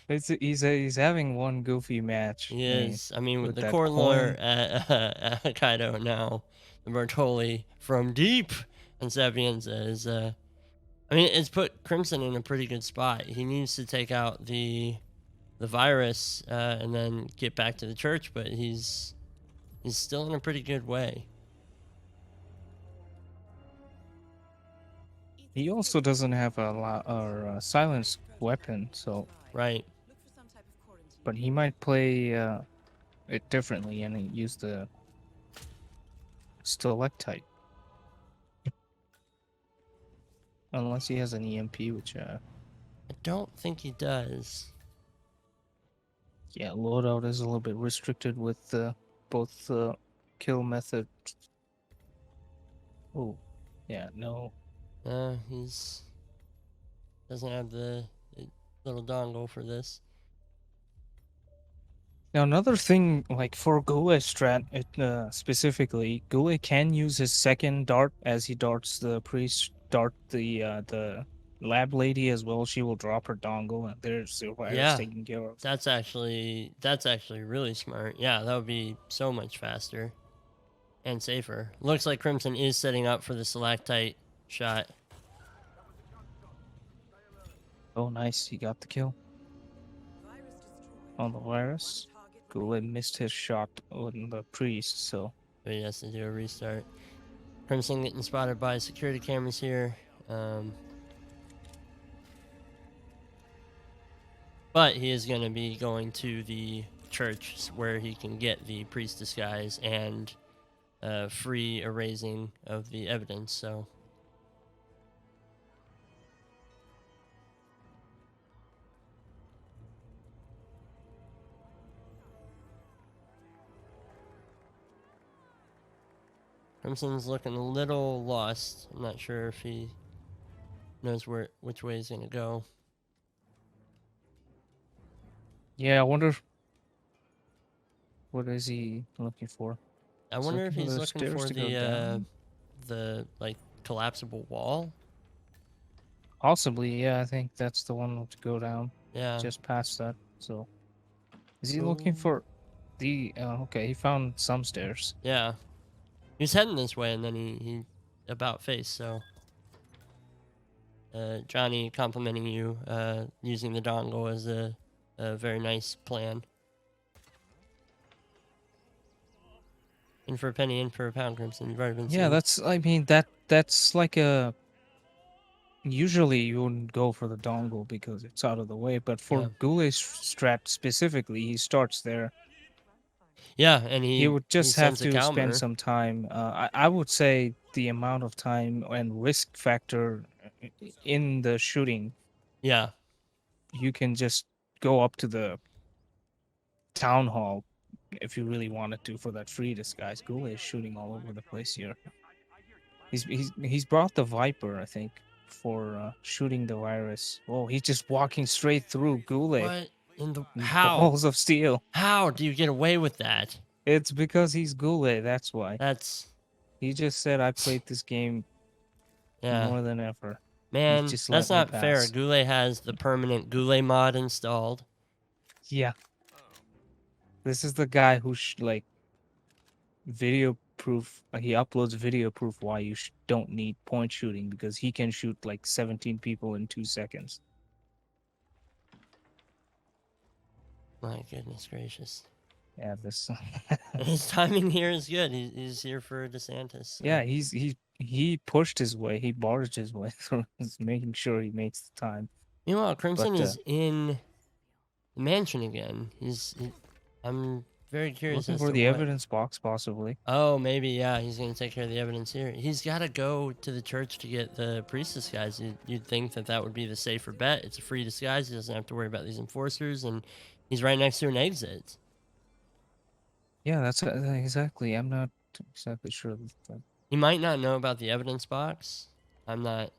what? He's having one goofy match. He is. I mean, with with the that core lore coin. at Kaido now, the Bartoli from deep and Sapienza is. I mean, it's put Crimson in a pretty good spot. He needs to take out the virus and then get back to the church, but he's still in a pretty good way. He also doesn't have a silenced weapon, so Right. Look for some type of quarantine. but he might play it differently and use the stalactite. Unless he has an EMP, which I don't think he does. yeah, loadout is a little bit restricted with both kill method. Oh, yeah, no. He's doesn't have the little dongle for this. Now another thing, like for GuLe strat, specifically, GuLe can use his second dart as he darts the priest, dart the lab lady as well. She will drop her dongle, and there's the virus Yeah. taken care of. That's actually really smart. Yeah, that would be so much faster and safer. Looks like Crimson is setting up for the stalactite shot. Oh, nice, he got the kill Virus destroyed. on the virus. Target GuLe missed his shot on the priest, so But he has to do a restart. Crimson getting spotted by security cameras here. But he is going to be going to the church where he can get the priest disguise and free erasing of the evidence. So Crimson's looking a little lost. I'm not sure if he knows which way he's going to go. yeah, I wonder what is he looking for. I He's wonder if looking for he's the looking stairs for to go down. the like collapsible wall. Possibly, yeah, I think that's the one to go down. Yeah. Just past that. So, is he looking for the? Okay, he found some stairs. Yeah. He was heading this way and then he about face, so Johnny complimenting you using the dongle is a very nice plan. In for a penny, in for a pound, Crimson. You've already been Yeah, seen. I mean that's like a. Usually you wouldn't go for the dongle because it's out of the way, but for Yeah. GuLe's strat specifically, he starts there. Yeah, and He would just have sends a to counter. spend some time. I would say the amount of time and risk factor in the shooting, Yeah. you can just go up to the town hall if you really wanted to for that free disguise. GuLe is shooting all over the place here. He's brought the Viper, I think, for shooting the virus. Oh, he's just walking straight through GuLe. What in the how? Balls of steel. How do you get away with that? It's because he's GuLe, that's why. That's He just said I played this game yeah. more than ever. Man, just that's let me not fair. pass. GuLe has the permanent GuLe mod installed. Yeah. This is the guy who like video proof. He uploads video proof why you don't need point shooting because he can shoot like 17 people in 2 seconds. My goodness gracious. Yeah, this. His timing here is good. He's here for DeSantis. So. Yeah, he pushed his way. He barged his way through. He's making sure he makes the time. Meanwhile, Crimson But, is in the mansion again. I'm Very curious Looking as for to the what. evidence box, possibly. Oh, maybe, yeah, he's going to take care of the evidence here. He's got to go to the church to get the priest disguise. You'd think that that would be the safer bet. It's a free disguise. He doesn't have to worry about these enforcers, and he's right next to an exit. Yeah, that's exactly. I'm not exactly sure. He might not know about the evidence box. I'm not.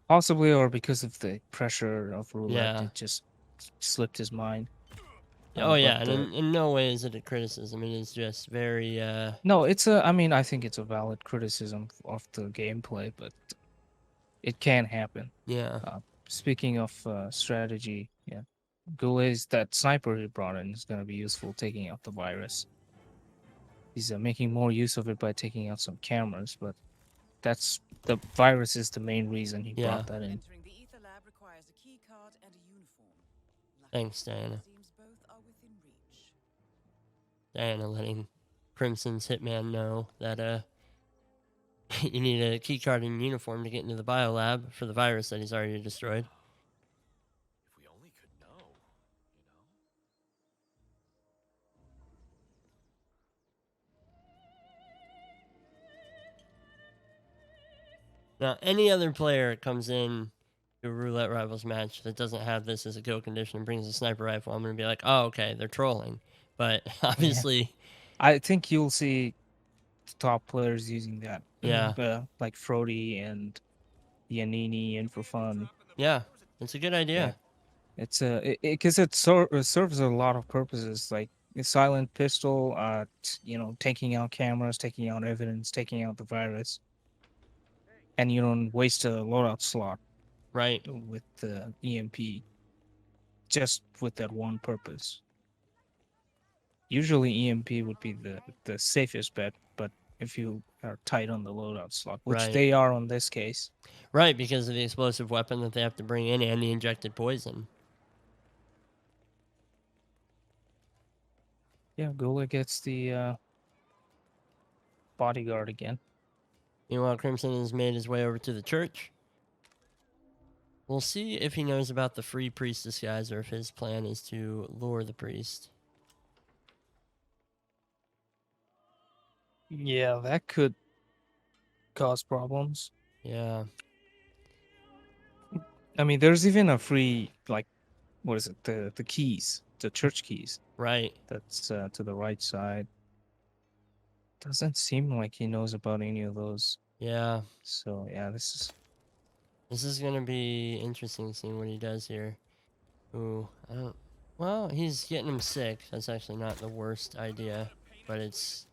Possibly, or because of the pressure of roulette, Yeah. it just slipped his mind. Oh, yeah, but, and in no way is it a criticism. It is just very, No, it's a. I mean, I think it's a valid criticism of the gameplay, but it can happen. yeah. Speaking of strategy, yeah, GuLe's that sniper he brought in is going to be useful taking out the virus. He's making more use of it by taking out some cameras, but that's the virus is the main reason he Yeah. brought that in. Entering the ether lab requires a key card and a uniform. Thanks, Diana. Seems both are within reach. Diana letting Crimson's hitman know that, you need a keycard and uniform to get into the biolab for the virus that he's already destroyed. If we only could know, you know? Now, any other player comes in to a Roulette Rivals match that doesn't have this as a kill condition and brings a sniper rifle, I'm going to be like, oh, okay, they're trolling. But obviously, I think you'll see top players using that. Yeah. Like Frody and Yanini and for fun. yeah, it's a good idea. It's because it serves a lot of purposes, like a silent pistol, taking out cameras, taking out evidence, taking out the virus, and you don't waste a loadout slot Right. with the EMP, just with that one purpose. Usually EMP would be the safest bet, but if you are tight on the loadout slot, which Right. they are on this case. Right, because of the explosive weapon that they have to bring in and the injected poison. Yeah, GuLe gets the bodyguard again. Meanwhile, Crimson has made his way over to the church. We'll see if he knows about the free priest disguise or if his plan is to lure the priest. Yeah, that could cause problems. Yeah. I mean, there's even a free, like, what is it? The keys, the church keys. Right. That's to the right side. Doesn't seem like he knows about any of those. Yeah. So yeah, this is gonna be interesting seeing what he does here. Ooh, I don't. Well, he's getting him sick. That's actually not the worst idea, but it's.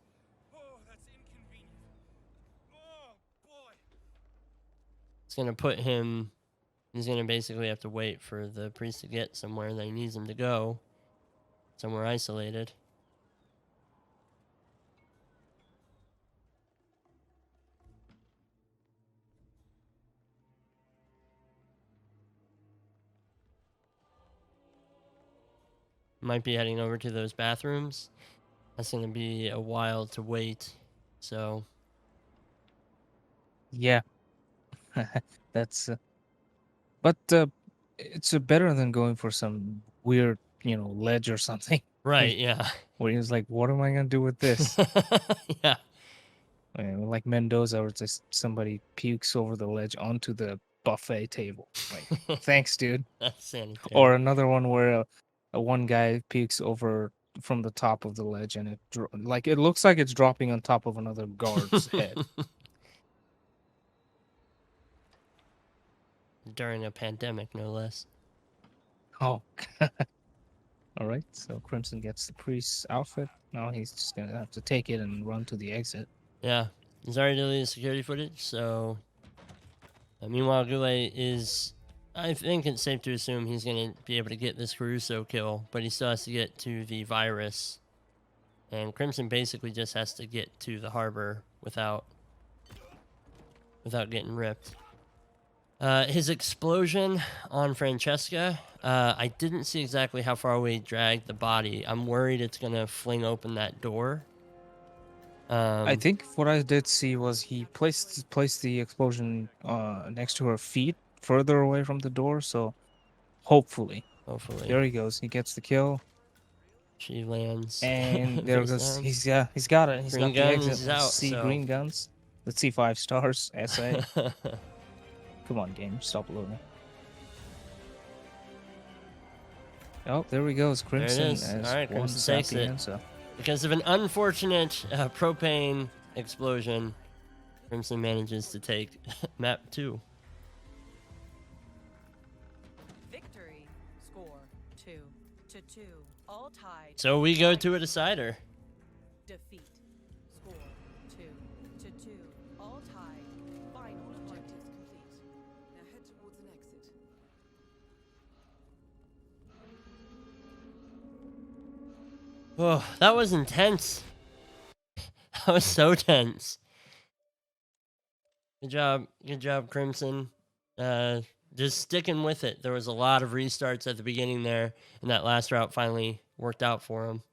It's gonna put him. He's gonna basically have to wait for the priest to get somewhere that he needs him to go, somewhere isolated. Might be heading over to those bathrooms. That's gonna be a while to wait. So. yeah. That's. But it's better than going for some weird, ledge or something. Right. Yeah. Where he was like, "What am I gonna do with this?" Yeah. Like Mendoza, where just somebody pukes over the ledge onto the buffet table. Like, thanks, dude. That's sanitary. Or another one where one guy pukes over from the top of the ledge, and it looks like it's dropping on top of another guard's head. During a pandemic, no less. Oh. All right. So Crimson gets the priest's outfit. Now he's just gonna have to take it and run to the exit. Yeah, he's already deleted security footage. So, meanwhile, GuLe is. I think it's safe to assume he's going to be able to get this Caruso kill, but he still has to get to the virus. And Crimson basically just has to get to the harbor without getting ripped. His explosion on Francesca, I didn't see exactly how far away he dragged the body. I'm worried it's going to fling open that door. I think what I did see was he placed the explosion next to her feet, further away from the door. So hopefully, there he goes. He gets the kill. She lands. And there face goes. down. He's got it. He's Green got the gun exit. is Let's out, see so- green guns. Let's see 5 stars. SA. Come on, game. Stop loading. Oh, there we go. It's There it Crimson is. as All right, one Crimson takes it. Sapienza. Because of an unfortunate propane explosion, Crimson manages to take map 2. Victory. Score 2-2. All tied. So we go to a decider. Defeat. Score 2-2. All tied. Final Objectives objective. complete. Now head towards an exit. Oh, that was intense. That was so tense. Good job, Crimson. Just sticking with it. There was a lot of restarts at the beginning there, and that last route finally worked out for him.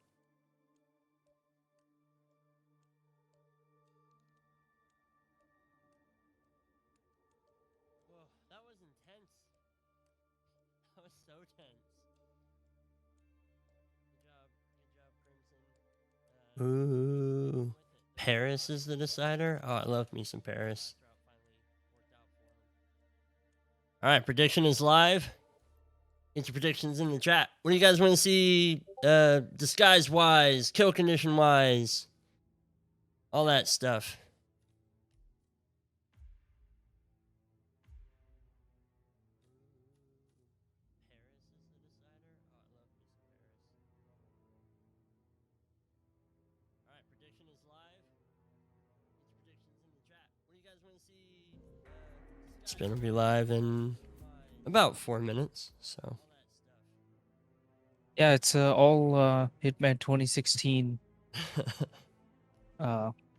Whoa, that was intense. That was so tense. Good job, Crimson. Ooh. Paris is the decider? Oh, I love me some Paris. All right, prediction is live. Get your predictions in the chat. What do you guys want to see disguise wise, kill condition wise, all that stuff? All right, prediction is live. Get your predictions in the chat. What do you guys want to see? Spin will be live in about 4 minutes. So Yeah, it's all Hitman 2016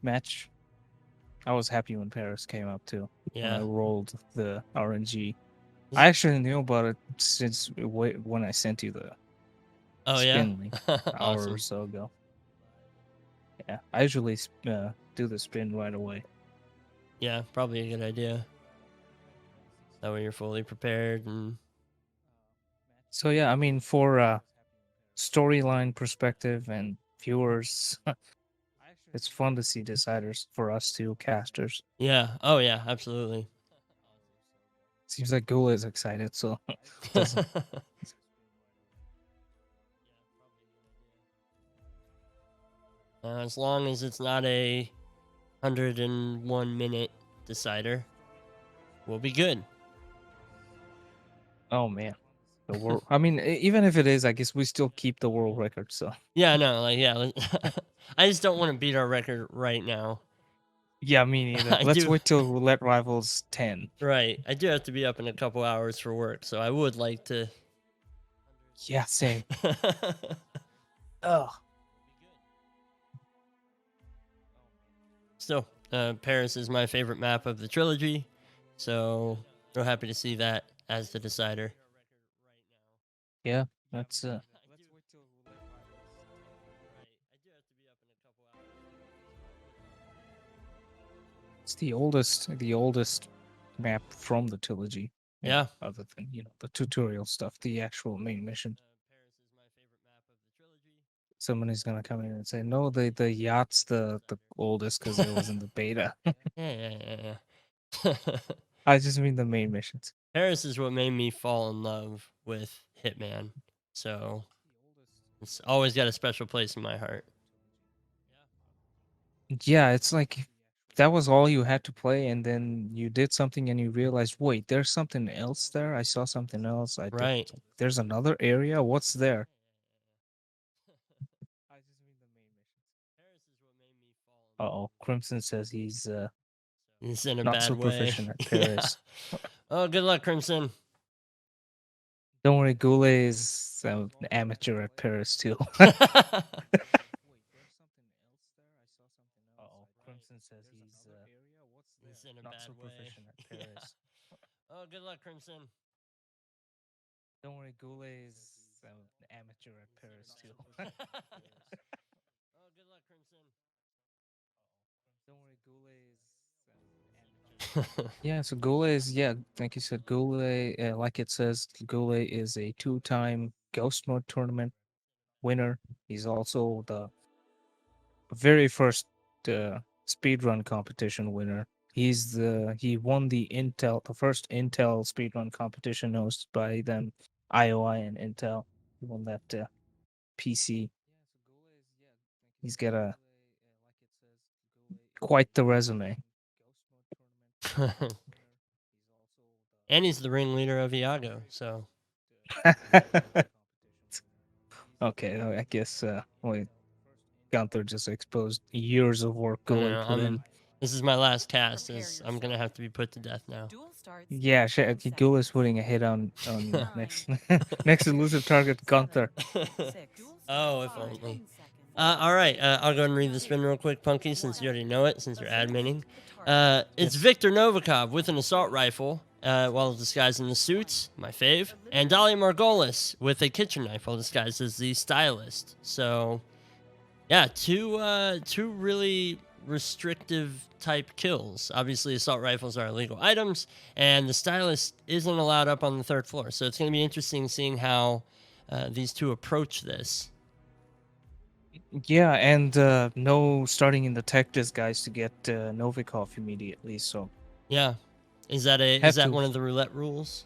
match. I was happy when Paris came up too. When I yeah. rolled the RNG. Is I it- actually knew about it since when I sent you the Oh yeah. spin link an hour Awesome. or so ago. Yeah, I usually do the spin right away. Yeah, probably a good idea. That way you're fully prepared and So yeah, I mean for storyline perspective and viewers, it's fun to see deciders for us too, casters. yeah. Oh yeah, absolutely. Seems like GuLe is excited, so doesn't As long as it's not a 101-minute decider, we'll be good. Oh man, the world. I mean, even if it is, I guess we still keep the world record. So Yeah, no, like yeah. I just don't want to beat our record right now. yeah, me neither. I Let's do- wait till Roulette Rivals 10. Right. I do have to be up in a couple hours for work, so I would like to. Yeah, same. Ugh. Still, Paris is my favorite map of the trilogy, so real happy to see that as the decider. Yeah, that's it's the oldest map from the trilogy. Yeah. Other than the tutorial stuff, the actual main mission. Someone is gonna come in and say, no, the yacht's the oldest because it was in the beta. Yeah. I just mean the main missions. Paris is what made me fall in love with Hitman, so it's always got a special place in my heart. Yeah, it's like that was all you had to play, and then you did something and you realized, wait, there's something else there. I saw something else. Right. There's another area. What's there? Uh-oh, Crimson says he's He's in a not bad so way. proficient at Yeah. Paris. Oh, good luck, Crimson. Don't worry, GuLe is an amateur at Paris too. He's Uh-oh, Crimson says he's in a not bad so way. proficient at Yeah. Paris. Oh, good luck, Crimson. Don't worry, GuLe is an amateur at Paris too. Oh, good luck, Crimson. Don't worry, GuLe is yeah, so GuLe is, like you said, GuLe, like it says, GuLe is a 2-time Ghost Mode tournament winner. He's also the very first speedrun competition winner. He won the first Intel speedrun competition hosted by them, IOI and Intel. He won that PC. He's got quite the resume. And he's the ringleader of Iago, so Okay, I guess Gunther just exposed years of work I don't GuLe know. put in. This is my last cast. I'm gonna have to be put to death now. Duel starts Yeah, in 10 GuLe is seconds. putting a hit on 9, next elusive target 7, Gunther. 6, Oh, if 5, only. 10 All right, I'll go and read the seconds. spin real quick, Punky, since you already know it, since you're adminning. The target. It's Yes. Viktor Novikov with an assault rifle, while disguised in the suits, my fave, and Dahlia Margolis with a kitchen knife while disguised as the stylist. So, yeah, two really restrictive type kills. Obviously, assault rifles are illegal items, and the stylist isn't allowed up on the 3rd floor. So it's going to be interesting seeing how these two approach this. Yeah, and no starting in the tech disguise to get Novikov immediately. So Yeah, is that Have to. one of the roulette rules?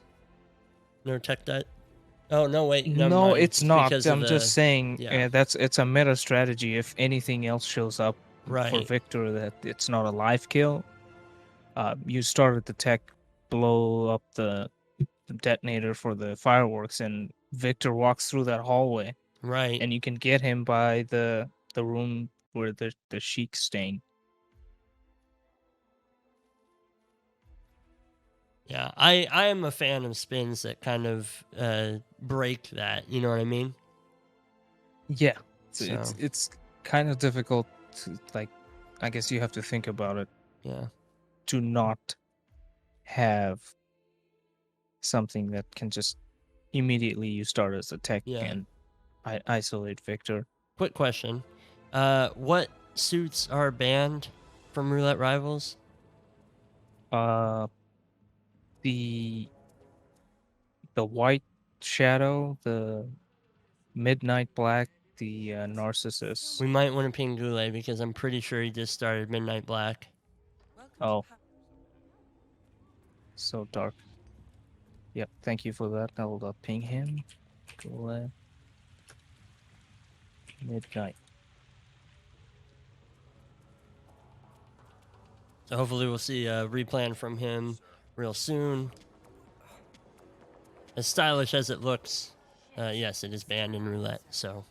No tech that. Oh no, wait, never no, mind. it's not. because of I'm just saying yeah. it's a meta strategy. If anything else shows up for Right. Victor that it's not a live kill, you start at the tech, blow up the detonator for the fireworks, and Victor walks through that hallway, Right. and you can get him by the room where the Sheik's staying. Yeah, I am a fan of spins that kind of break that. You know what I mean? Yeah, So it's kind of difficult to, like, I guess you have to think about it yeah. to not have something that can just immediately you start as a tech Yeah. and isolate Victor. Quick question: what suits are banned from Roulette Rivals? The White Shadow, the Midnight Black, the Narcissus. We might want to ping GuLe because I'm pretty sure he just started Midnight Black. Oh, so dark. Yep, thank you for that. I will ping him. GuLe. Midnight. So hopefully we'll see a replan from him real soon. As stylish as it looks, yes, it is banned in Roulette. So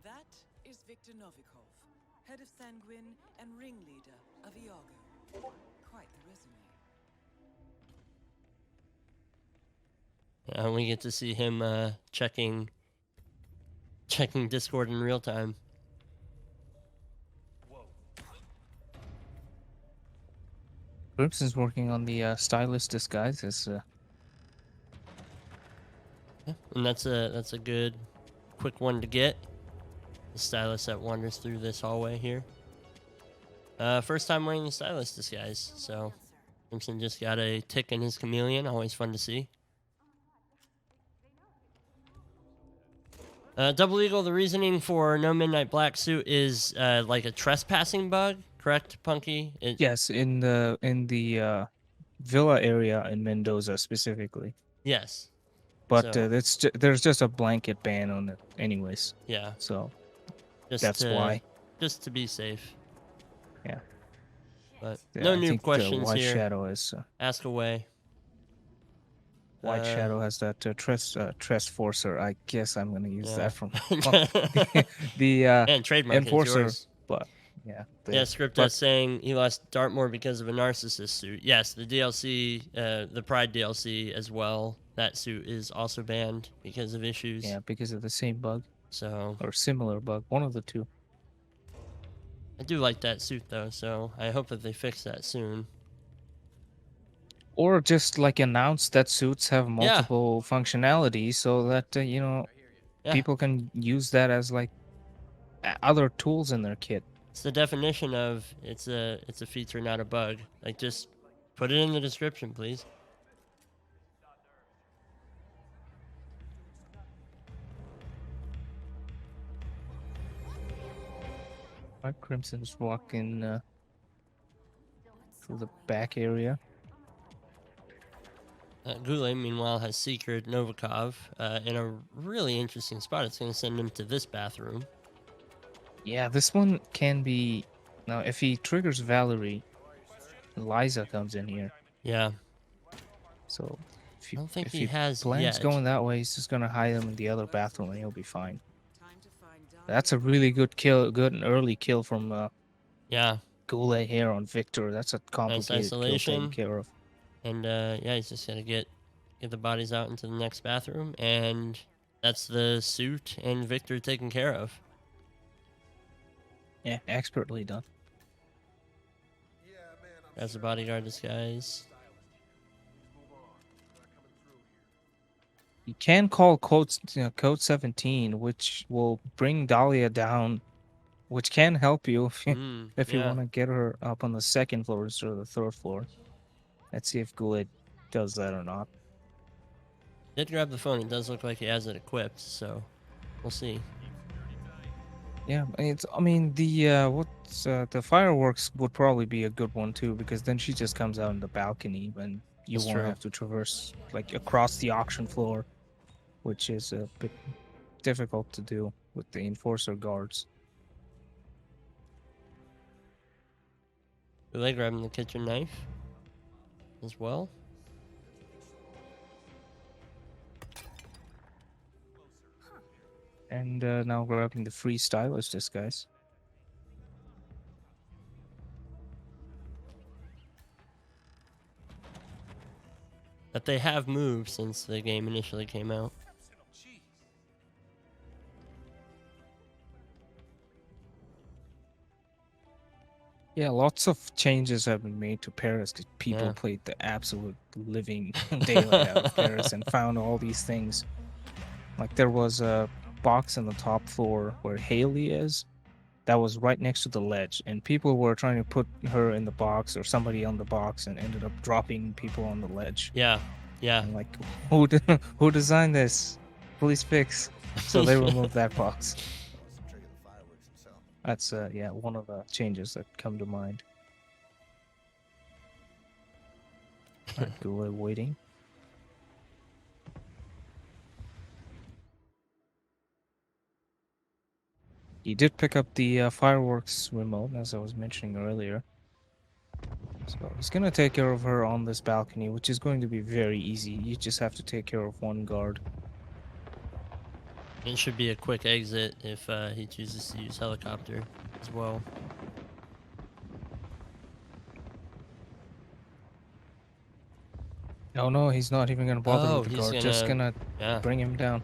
That is Viktor Novikov, head of Sanguine and ringleader of Iago. Quite the resume. yeah, we get to see him checking Discord in real time. Crimson's working on the stylist disguises. Yeah, and that's a good, quick one to get. The stylist that wanders through this hallway here. First time wearing the stylist disguise, so Crimson just got a tick in his chameleon. Always fun to see. Double Eagle, the reasoning for no Midnight Black suit is like a trespassing bug, correct, Punky? Yes, in the villa area in Mendoza specifically. Yes. But So- there's just a blanket ban on it, anyways. Yeah. So Just that's why. Just to be safe. Yeah. But Yeah, no I new think questions White here. Shadow is Ask away. White Shadow has that Tress Forcer. I guess I'm gonna use Yeah. that from the And trademark it's Enforcer. yours. But yeah, Yeah, script but- is saying he lost Dartmoor because of a narcissist suit. Yes, the DLC, the Pride DLC as well. That suit is also banned because of issues. yeah, because of the same bug So or similar bug, one of the two. I do like that suit though, so I hope that they fix that soon. Or just like announce that suits have multiple functionalities, so that Yeah. people can use that as like other tools in their kit. It's the definition of it's a feature, not a bug. Like just put it in the description, please. Right, Crimson's walking through the back area. GuLe, meanwhile, has secured Novikov in a really interesting spot. It's going to send him to this bathroom. Yeah, this one can be... Now, if he triggers Valerie, Liza comes in here. Yeah. So if I don't think if he has plans yet. going that way, he's just gonna hide him in the other bathroom and he'll be fine. Time to find That's a really good kill, good and early kill from Yeah. GuLe here on Viktor. That's a complicated kill taken isolation. care of. And yeah, he's just going to get the bodies out into the next bathroom. And that's the suit and Viktor taken care of. Yeah, expertly done. As a bodyguard disguise. You can call code 17, which will bring Dahlia down, which can help you if you Yeah. want to get her up on the second floor instead of the third floor. Let's see if GuLe does that or not. Did grab the phone. It does look like he has it equipped, so we'll see. Yeah, I mean the fireworks would probably be a good one too, because then she just comes out on the balcony and you That's won't true. have to traverse like across the auction floor, which is a bit difficult to do with the enforcer guards. GuLe grabbing the kitchen knife as well. And now grabbing the freestylist disguise. That they have moved since the game initially came out. Yeah, lots of changes have been made to Paris because people Yeah. played the absolute living daylight out of Paris and found all these things. Like there was a box on the top floor where Haley is that was right next to the ledge, and people were trying to put her in the box or somebody on the box and ended up dropping people on the ledge. Yeah. Yeah. And like, who designed this? Please fix. So they removed that box. That's yeah, one of the changes that come to mind. Alright, GuLe waiting. He did pick up the fireworks remote, as I was mentioning earlier. So he's gonna take care of her on this balcony, which is going to be very easy. You just have to take care of one guard. It should be a quick exit if he chooses to use helicopter as well. No, he's not even gonna bother with the he's guard. Just gonna yeah. bring him down.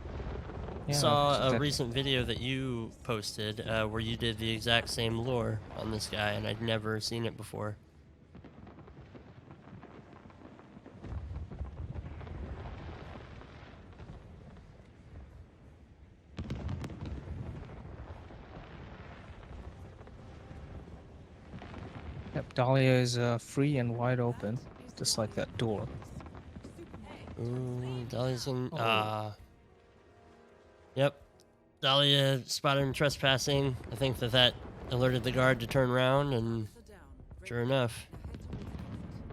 Yeah, Saw a that- recent video that you posted where you did the exact same lore on this guy, and I'd never seen it before. Yep, Dahlia is free and wide open, just like that door. Ooh, Dahlia's in. Oh. Yep. Dahlia spotted him trespassing. I think that alerted the guard to turn around, and sure enough.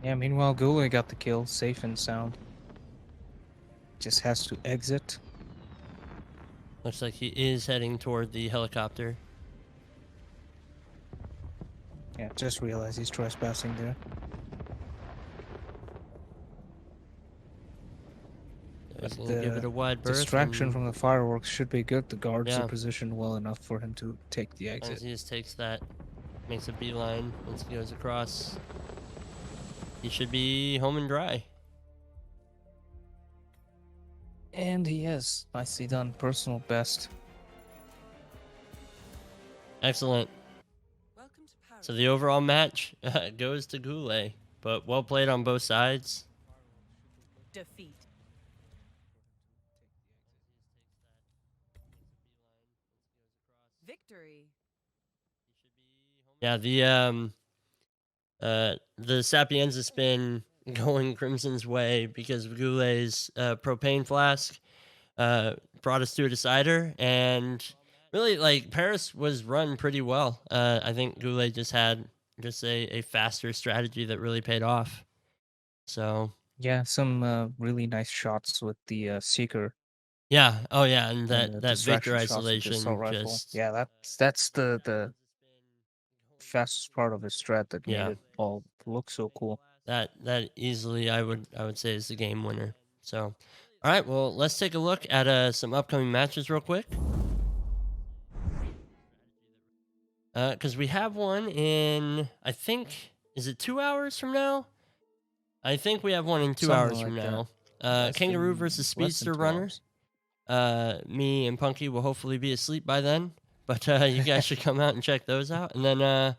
Yeah, meanwhile, GuLe got the kill, safe and sound. Just has to exit. Looks like he is heading toward the helicopter. Yeah, just realized he's trespassing there. He's But gonna give it a wide berth. distraction and from the fireworks should be good. The guards Yeah. are positioned well enough for him to take the as long as exit. he just takes that, makes a beeline once he goes across. He should be home and dry. And he is. Nicely done. Personal best. Excellent. Welcome to Paris. So the overall match goes to GuLe, but well played on both sides. Defeat. Victory. Yeah, the Sapienza spin going Crimson's way because of GuLe's propane flask brought us to a decider, and really, like, Paris was run pretty well. I think GuLe just had just a faster strategy that really paid off. So Yeah, some really nice shots with the Seeker yeah, oh yeah, and and the that Victor distraction shots with the assault isolation rifle. just Yeah, that's the fastest part of his strat that made yeah. it all look so cool. That easily I would say is the game winner. So, all right, well, let's take a look at some upcoming matches real quick. Because we have one in, I think, is it 2 hours from now? I think we have one in 2 Something hours from like that. now. Kangaroo versus Less than Speedster 2 Runner. hours. Me and Punky will hopefully be asleep by then, but you guys should come out and check those out. And then, a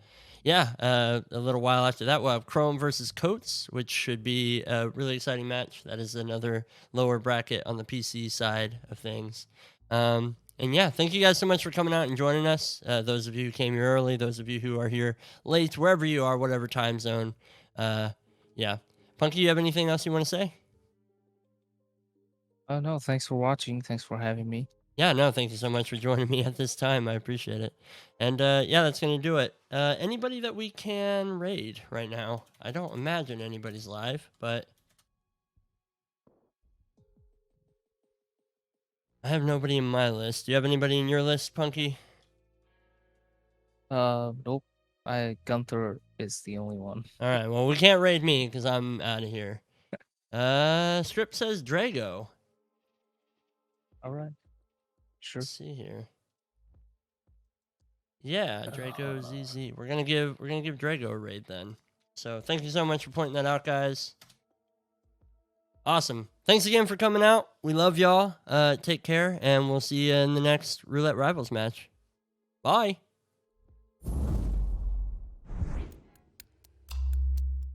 little while after that, we'll have Chrome versus Coates, which should be a really exciting match. That is another lower bracket on the PC side of things. And yeah, thank you guys so much for coming out and joining us. Those of you who came here early, those of you who are here late, wherever you are, whatever time zone. Yeah. Punky, you have anything else you want to say? No, thanks for watching. Thanks for having me. Yeah, no, thank you so much for joining me at this time. I appreciate it. And yeah, that's going to do it. Anybody that we can raid right now? I don't imagine anybody's live, but I have nobody in my list. Do you have anybody in your list, Punky? Nope. Gunther is the only one. All right, well, we can't raid me because I'm out of here. Script says Drago. All right. Sure. Let's see here. Yeah, Drago ZZ. We're gonna give Drago a raid then. So thank you so much for pointing that out, guys. Awesome. Thanks again for coming out. We love y'all. Take care, and we'll see you in the next Roulette Rivals match. Bye.